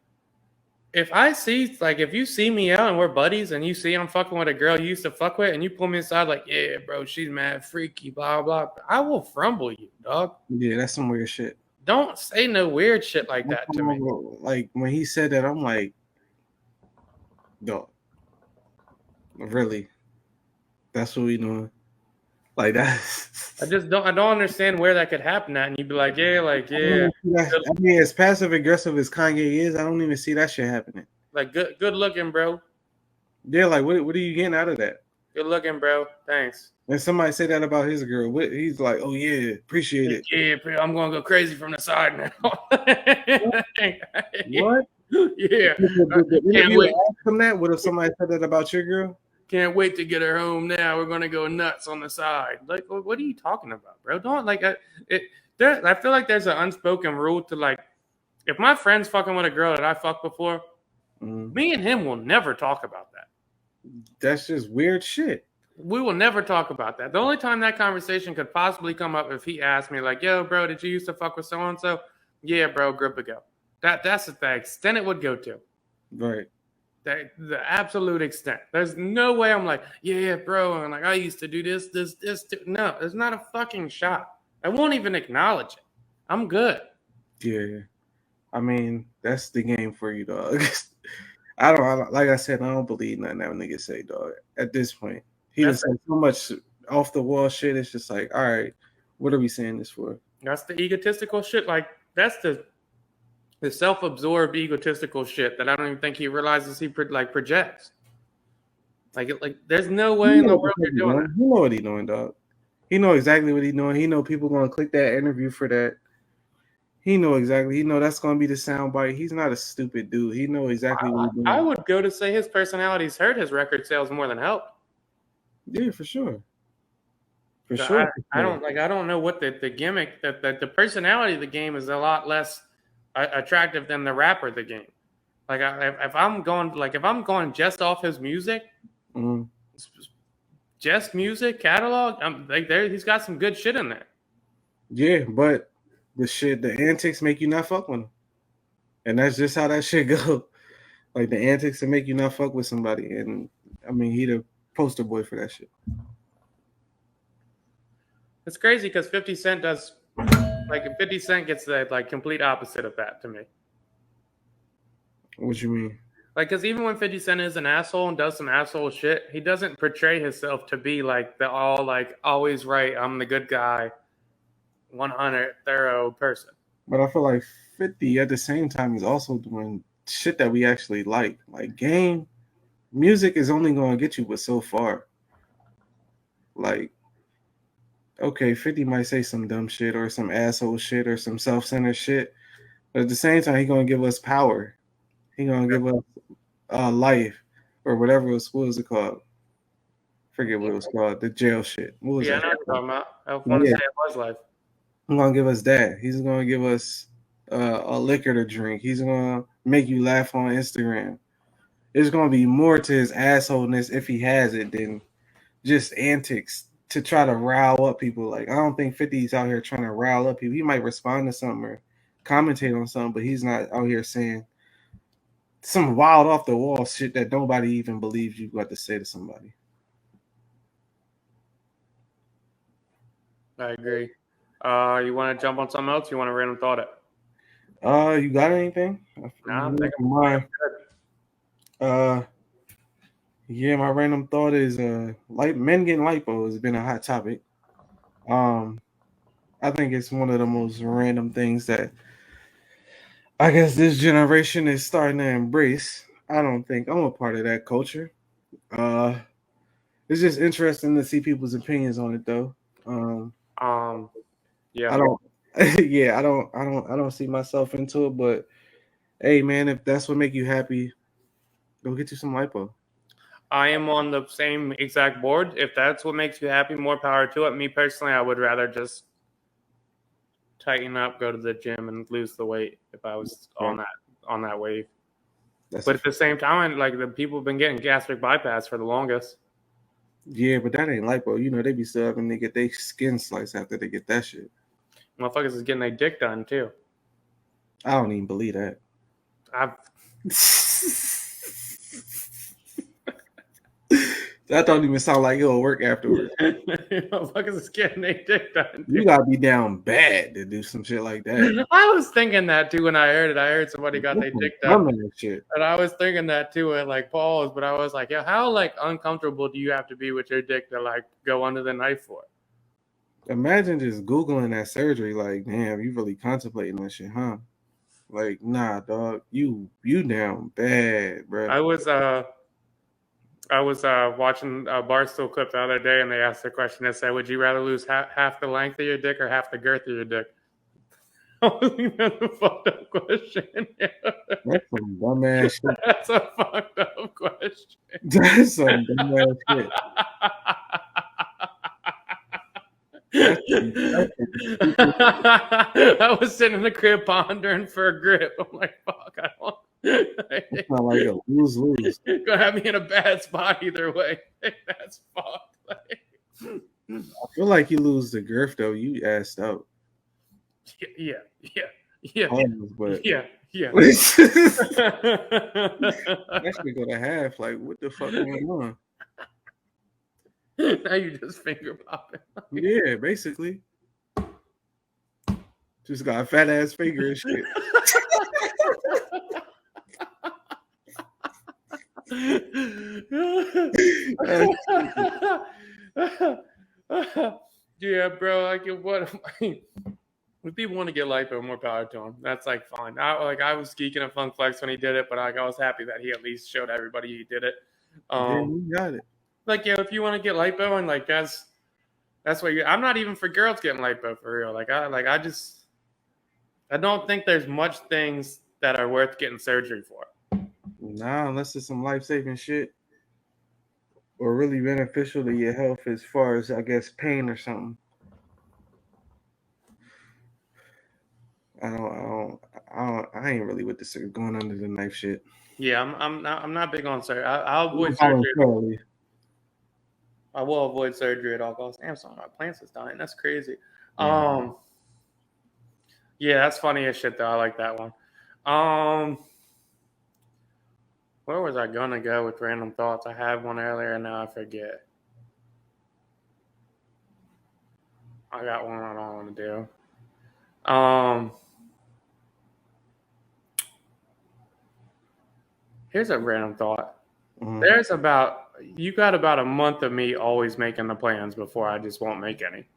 [SPEAKER 4] if you see me out and we're buddies and you see I'm fucking with a girl you used to fuck with and you pull me aside like, yeah, bro, she's mad freaky, blah, blah, I will frumble you, dog.
[SPEAKER 3] Yeah, that's some weird shit.
[SPEAKER 4] Don't say no weird shit like that to me.
[SPEAKER 3] Like when he said that, I'm like, dog, really? That's what we doing? Like that?
[SPEAKER 4] I don't understand where that could happen at, and you'd be like, yeah.
[SPEAKER 3] I mean, as passive aggressive as Kanye is, I don't even see that shit happening.
[SPEAKER 4] Like good looking, bro.
[SPEAKER 3] Yeah, like what are you getting out of that?
[SPEAKER 4] Good looking, bro. Thanks.
[SPEAKER 3] And somebody say that about his girl. He's like, oh yeah, appreciate it.
[SPEAKER 4] Yeah, I'm gonna go crazy from the side now.
[SPEAKER 3] What?
[SPEAKER 4] Yeah.
[SPEAKER 3] Can't wait. Ask him that. What if somebody said that about your girl?
[SPEAKER 4] Can't wait to get her home now. We're gonna go nuts on the side. Like, what are you talking about, bro? Don't like it. I feel like there's an unspoken rule to like, if my friend's fucking with a girl that I fucked before, me and him will never talk about that.
[SPEAKER 3] That's just weird shit.
[SPEAKER 4] We will never talk about that. The only time that conversation could possibly come up if he asked me, like, yo, bro, did you used to fuck with so-and-so? Yeah, bro, grip ago. That's the extent it would go to.
[SPEAKER 3] Right.
[SPEAKER 4] The absolute extent. There's no way I'm like, yeah, bro, and like I used to do this. Too. No, there's not a fucking shot. I won't even acknowledge it. I'm good.
[SPEAKER 3] Yeah. I mean, that's the game for you, dog. I don't like I said, I don't believe nothing that nigga say, dog. At this point, he just said so much off the wall shit. It's just like, all right, what are we saying this for?
[SPEAKER 4] That's the egotistical shit. Like that's the self-absorbed egotistical shit that I don't even think he realizes he projects. Like there's no way in the world you're doing that.
[SPEAKER 3] He know what he doing, dog. He know exactly what he doing. He know people gonna click that interview for that. He know exactly. He know that's gonna be the soundbite. He's not a stupid dude. He know exactly what he's doing.
[SPEAKER 4] I would go to say his personality's hurt his record sales more than helped.
[SPEAKER 3] Yeah, for sure. For
[SPEAKER 4] So
[SPEAKER 3] sure.
[SPEAKER 4] I don't know what the gimmick that the personality of the game is a lot less attractive than the rapper of the game. Like if I'm going just off his music, just music catalog, he's got some good shit in there.
[SPEAKER 3] Yeah, but the antics make you not fuck with him, and that's just how that shit go. Like the antics that make you not fuck with somebody, and I mean he the poster boy for that shit.
[SPEAKER 4] It's crazy because 50 Cent does 50 Cent gets the complete opposite of that to me.
[SPEAKER 3] What you mean?
[SPEAKER 4] Like, because even when 50 Cent is an asshole and does some asshole shit, he doesn't portray himself to be like the always right, I'm the good guy, 100 thorough person.
[SPEAKER 3] But I feel like 50 at the same time is also doing shit that we actually like. Like game music is only going to get you but so far. Like, okay, 50 might say some dumb shit or some asshole shit or some self-centered shit, but at the same time, he's going to give us power. He's going to give us life or whatever what was it called? Forget what it was called. The jail shit. What was
[SPEAKER 4] I know what you're talking about. I want to say it was life.
[SPEAKER 3] He's going to give us that. He's going to give us a liquor to drink. He's going to make you laugh on Instagram. There's going to be more to his assholeness if he has it than just antics to try to rile up people. Like, I don't think 50's out here trying to rile up people. He might respond to something or commentate on something, but he's not out here saying some wild off the wall shit that nobody even believes you got to say to somebody.
[SPEAKER 4] I agree. You want to jump on something else? You want to random thought it?
[SPEAKER 3] You got anything?
[SPEAKER 4] Nah, I'm thinking
[SPEAKER 3] mine. Yeah, my random thought is like men getting lipo has been a hot topic. I think it's one of the most random things that I guess this generation is starting to embrace. I don't think I'm a part of that culture. It's just interesting to see people's opinions on it though.
[SPEAKER 4] Yeah.
[SPEAKER 3] I don't I don't see myself into it, but hey man, if that's what make you happy, go get you some lipo.
[SPEAKER 4] I am on the same exact board. If that's what makes you happy, more power to it. Me personally, I would rather just tighten up, go to the gym, and lose the weight if I was on that wave. But at the same time, like the people have been getting gastric bypass for the longest.
[SPEAKER 3] Yeah, but that ain't lipo. You know, they be still having to get their skin sliced after they get that shit.
[SPEAKER 4] Motherfuckers is getting their dick done too.
[SPEAKER 3] I don't even believe that. That don't even sound like it'll work afterwards.
[SPEAKER 4] Motherfuckers is getting their dick done.
[SPEAKER 3] You gotta be down bad to do some shit like that.
[SPEAKER 4] I was thinking that too when I heard it. I heard somebody got their dick done. And I was thinking that too at like pause, but I was like, yeah, how like uncomfortable do you have to be with your dick to like go under the knife for it?
[SPEAKER 3] Imagine just Googling that surgery, like, damn, you really contemplating that shit, huh? Like, nah, dog, you down bad, bro.
[SPEAKER 4] I was watching a Barstool clip the other day, and they asked the question. They said, "Would you rather lose half the length of your dick or half the girth of your dick?" That's a fucked up question.
[SPEAKER 3] That's some dumb ass shit.
[SPEAKER 4] That's a fucked up question.
[SPEAKER 3] That's some dumb ass shit.
[SPEAKER 4] I was sitting in the crib pondering for a grip. I'm like, fuck, I don't.
[SPEAKER 3] It's not like a lose.
[SPEAKER 4] Gonna have me in a bad spot either way. That's fucked.
[SPEAKER 3] I feel like you lose the girth though. You assed out.
[SPEAKER 4] Yeah.
[SPEAKER 3] Almost, but
[SPEAKER 4] Yeah. Yeah.
[SPEAKER 3] That should go to half. Like, what the fuck going on?
[SPEAKER 4] Now you just finger popping.
[SPEAKER 3] Yeah, basically. Just got a fat ass finger and shit.
[SPEAKER 4] Yeah, bro. Like, what? If people want to get lipo, more power to them. That's like fine. I was geeking at Funk Flex when he did it, but like I was happy that he at least showed everybody he did it.
[SPEAKER 3] Yeah, you got it.
[SPEAKER 4] Like, yeah, if you want to get lipo and like that's what I'm not even for girls getting lipo for real. I don't think there's much things that are worth getting surgery for.
[SPEAKER 3] Nah, unless it's some life saving shit or really beneficial to your health as far as I guess pain or something. I ain't really with this going under the knife shit.
[SPEAKER 4] Yeah, I'm not big on surgery. I'll avoid surgery. I will avoid surgery at all costs. Damn, some of my plants is dying. That's crazy. Yeah, that's funny as shit though. I like that one. Where was I gonna go with random thoughts? I had one earlier and now I forget. I got one I don't want to do. Here's a random thought. Mm-hmm. You got about a month of me always making the plans before I just won't make any.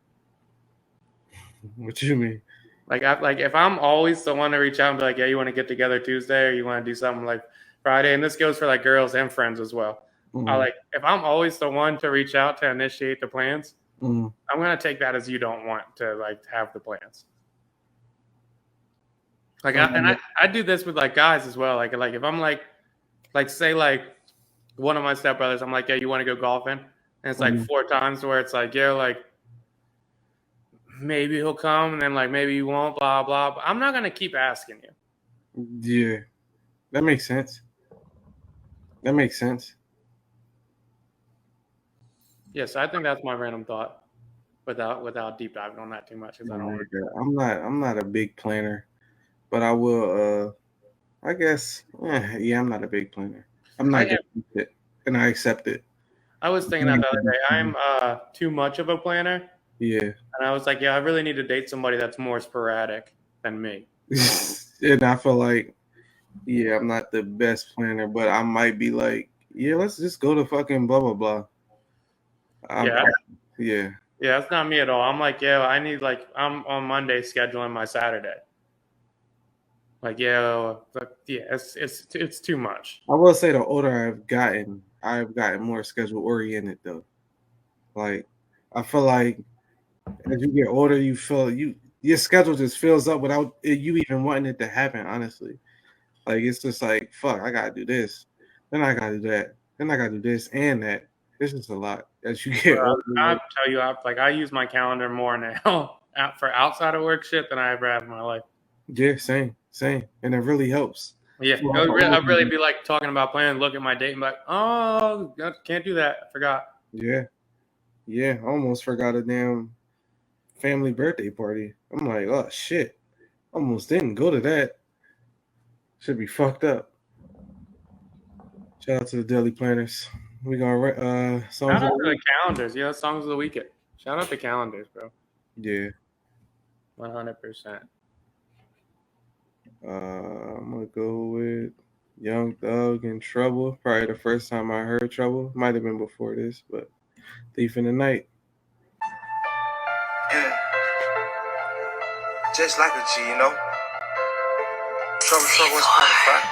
[SPEAKER 3] What you mean?
[SPEAKER 4] Like if I'm always the one to reach out and be like, yeah, you want to get together Tuesday or you want to do something like Friday, and this goes for like girls and friends as well. Mm-hmm. If I'm always the one to reach out to initiate the plans, mm-hmm. I'm gonna take that as you don't want to like have the plans. Like I do this with like guys as well. Like if I'm like say like one of my stepbrothers, I'm like, yeah, you want to go golfing? And it's like 4 times where it's like, yeah, like maybe he'll come and then like maybe he won't, blah blah. But I'm not gonna keep asking you.
[SPEAKER 3] Yeah, that makes sense.
[SPEAKER 4] Yeah, so I think that's my random thought. Without deep diving on that too much, because I don't want to.
[SPEAKER 3] I'm not a big planner, but I will. I guess. Yeah, I'm not a big planner. I'm not good at it, and I accept it.
[SPEAKER 4] I was thinking that the other day. I'm too much of a planner.
[SPEAKER 3] Yeah.
[SPEAKER 4] And I was like, yeah, I really need to date somebody that's more sporadic than me.
[SPEAKER 3] And I feel like, yeah, I'm not the best planner, but I might be like, yeah, let's just go to fucking blah blah blah. Yeah,
[SPEAKER 4] that's not me at all. I'm like, yeah, I'm on Monday scheduling my Saturday. Like, it's too much.
[SPEAKER 3] I will say the older I've gotten more schedule oriented though. Like, I feel like as you get older, you feel your schedule just fills up without you even wanting it to happen. Honestly, like it's just like fuck, I gotta do this, then I gotta do that, then I gotta do this and that. This is a lot as you get older.
[SPEAKER 4] I'll tell you, I use my calendar more now for outside of work shit than I ever have in my life.
[SPEAKER 3] Yeah, same, and it really helps.
[SPEAKER 4] Yeah, I'd really be like talking about plans, look at my date and be like, oh, can't do that. I forgot.
[SPEAKER 3] Yeah, I almost forgot a damn family birthday party. I'm like, oh shit, almost didn't go to that. Should be fucked up. Shout out to the daily planners. We gonna
[SPEAKER 4] shout out to the calendars. Yeah, songs of the weekend. Shout out to calendars, bro.
[SPEAKER 3] Yeah,
[SPEAKER 4] 100%.
[SPEAKER 3] I'm gonna go with Young Thug and Trouble. Probably the first time I heard Trouble. Might have been before this, but Thief in the Night.
[SPEAKER 5] Yeah. Just like a G, you know? Trouble, what's motherfucker?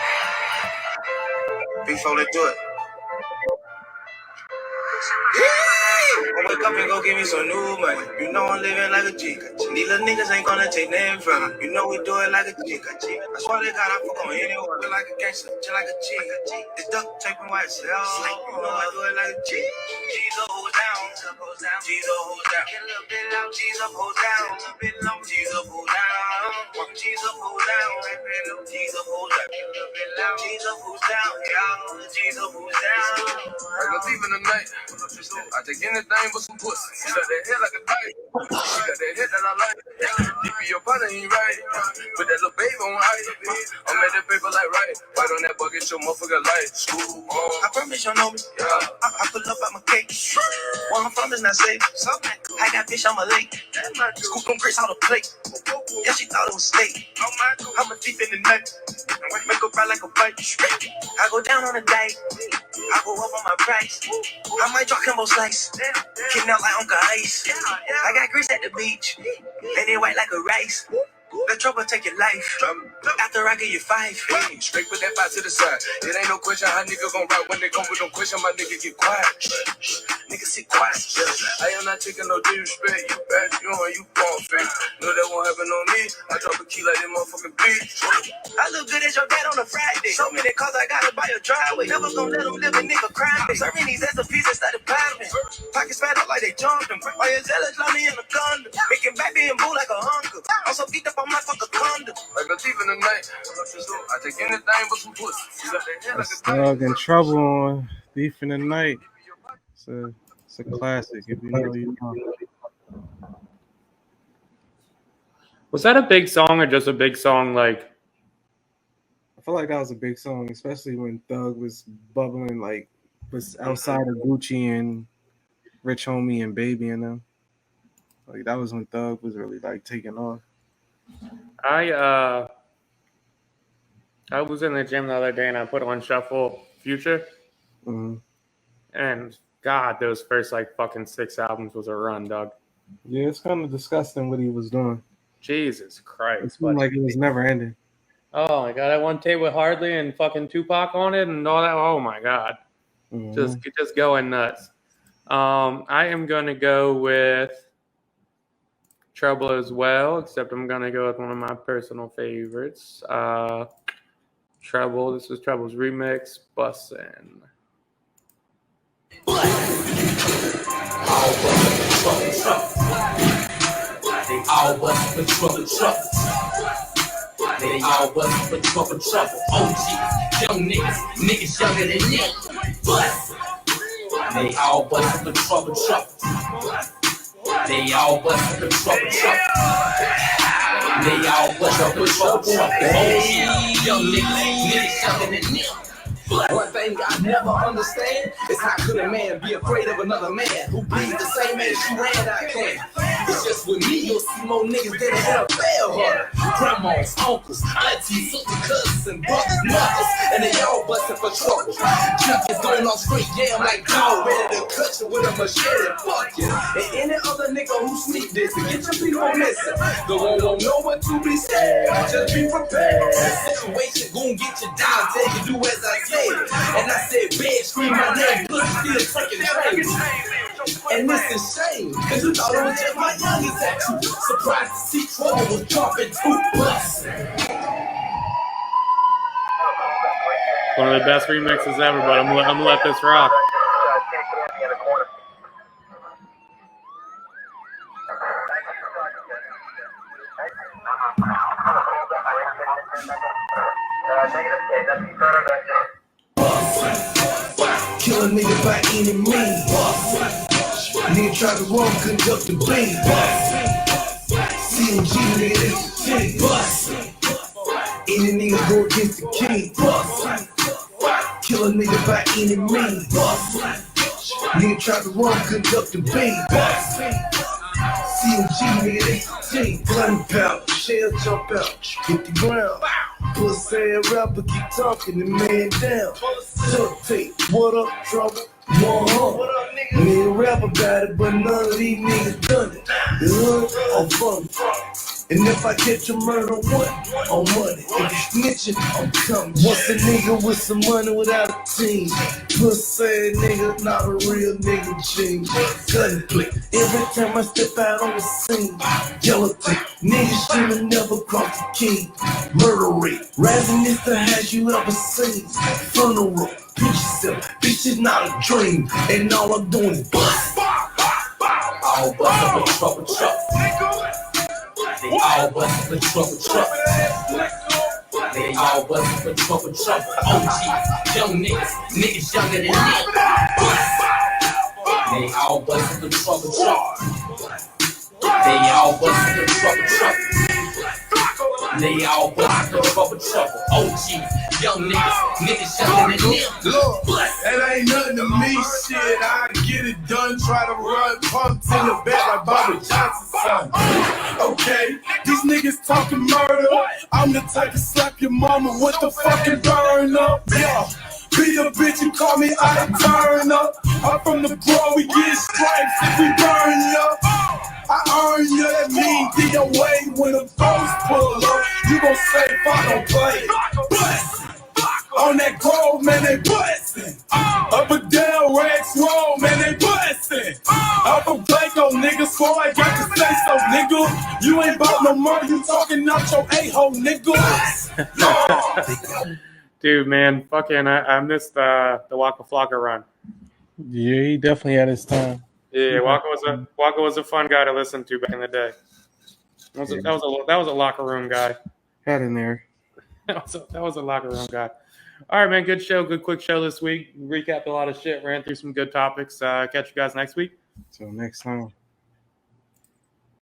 [SPEAKER 5] Before they do it. I wake up and go give me some new money. You know I'm living like a G. These little niggas ain't gonna take nothing from me. You know we do it like a G. I swear to God, I fuck on anyone. Feel like a gangster, just like a G. It's duct tape and white cell. You know I do it like a G. G's up, hold down. G's up, hold down. G's up, hold down. G's up, hold down. G's up, hold down. G's up, hold down. G's up, hold down. G's up, hold down.
[SPEAKER 6] I'm a thief in the night. I take anything but some pussy. Shut that head like a knife.
[SPEAKER 5] She got that head that I like. Deep in your partner, he right. Put that little baby on high. I'm at that paper like right. Right on that bucket, your motherfucker light. I promise you know me. I pull up at my cake. Where I'm from is not safe. I got fish on my lake. Scoop them grits on the plate. Yeah, she thought it was steak. I'm a thief in the night. Make her cry like a bite. I go down on a date. I go up on my price. I might drop combo slice. Kicking out like Uncle Ice. I got grease at the beach. And they white like a rice. The trouble take your life. After I give you 5. Straight put that 5 to the side. It ain't no question how nigga gon' ride when they come with no question. My nigga get quiet. Nigga sit quiet. I am not taking no disrespect. You bad, you and you born fake. No, that won't happen on me. I drop a key like that motherfucking bitch. I look good as your dad on a Friday. So many cars I gotta buy a driveway. Never gonna let them live a nigga crime. Serving these SOPs that started popping. Pockets fat up like they jumped them. Why is zealous me in the condom? Making baby and boo like a hunger. I'm so geeked up on my fucking condom. Like a thief in the night. I take anything but some pussy.
[SPEAKER 3] That's Thug in Trouble on Thief in the Night. It's a classic. If you know, you know.
[SPEAKER 4] Was that a big song or just a big song like?
[SPEAKER 3] I feel like that was a big song, especially when Thug was bubbling, like was outside of Gucci and Rich Homie and Baby and them. Like that was when Thug was really like taking off.
[SPEAKER 4] I was in the gym the other day and I put on Shuffle Future.
[SPEAKER 3] Mm-hmm.
[SPEAKER 4] And God, those first like fucking 6 albums was a run, dog.
[SPEAKER 3] Yeah, it's kind of disgusting what he was doing.
[SPEAKER 4] Jesus Christ.
[SPEAKER 3] It seemed like it was never ending.
[SPEAKER 4] Oh my God, that one tape with Hardly and fucking Tupac on it and all that. Oh my God.
[SPEAKER 3] Mm-hmm.
[SPEAKER 4] Just going nuts. I am gonna go with Trouble as well, except I'm gonna go with one of my personal favorites. Trouble. This is Trouble's remix, Bussin'.
[SPEAKER 6] They all bust for trouble. They all bust for trouble. OG, young niggas younger than me. Bust. They all bust for trouble. They all bust for trouble. They all bust for trouble. OG, young niggas younger than me. One thing I never understand is how could a man be afraid of another man who breathes the same as you and I can. It's just with me, you'll see more niggas than an NFL hunter. Grandmas, uncles, aunties, sisters, cousins, and brothers, mothers, and they all busting for trouble. Junkies going on straight jam like dog, ready to cut you with a machete. Fuck you. And any other nigga who sneak this and get your people missing, the one won't know what to be said. Just be prepared. The situation gon' get you down till you do as I say. And I said, bed, scream my name, pussy still fucking trains. And this is shame, cause you thought it was just my youngest at you. Surprised to see Trouble was dropping 2 bucks.
[SPEAKER 4] One of the best remixes ever, but I'm gonna let this rock.
[SPEAKER 5] Kill a nigga by any means. Nigga try to run, conduct the beat. CMG, nigga, that's the thing. Any nigga go against the king. Kill a nigga by any means. Nigga try to run, conduct the beat. CMG, nigga, that's the thing. Gunpowder, shell jump out, hit the ground. Pussy rapper keep talking the man down. Duct tape, what up, Trouble? 100. Nigga rap about it, but none of these niggas done it. The hood, I'm funny. And if I catch a murder one, I'm money. If you snitching, I'm coming. Once a nigga with some money without a team. Pussy nigga, not a real nigga G. Gunplay. Every time I step out on the scene. Yellow tape. Niggas should've never crossed the king. Murder rate. Rising is the highest you ever seen. Funeral. Bitch yourself. Bitch is not a dream. And all I'm doing is bust.
[SPEAKER 6] All bust for trouble. They all bust for trouble. They all bust for trouble. OG, young niggas younger than me. They all bust for trouble. They all was the trouble. They all was the trouble. OG, young niggas shouting at them.
[SPEAKER 7] Look, that ain't nothing to me, shit. I get it done, try to run punks in the back like Bobby Johnson's son. Okay, these niggas talking murder. I'm the type to slap your mama with the fucking burner. Yeah. Be the bitch you call me, I turn up. I'm from the bro, we get stripes if we burn ya. I earn ya, that mean DOA when the ghost pull up. You gon' say fuck don't play. On that grove, man, they bustin'. Up and down Rex Road, man, they bustin'. Up a Blanco, nigga, so I got to say so, nigga. You ain't bought no more, you talking out your a-hole, nigga.
[SPEAKER 4] Dude, man, fucking, I missed the Waka Flocka run.
[SPEAKER 3] Yeah, he definitely had his time.
[SPEAKER 4] Yeah, Waka was a fun guy to listen to back in the day. That was a locker room guy.
[SPEAKER 3] Had in there.
[SPEAKER 4] That was a locker room guy. All right, man, good show, good quick show this week. Recapped a lot of shit, ran through some good topics. Catch you guys next week.
[SPEAKER 3] Till next time.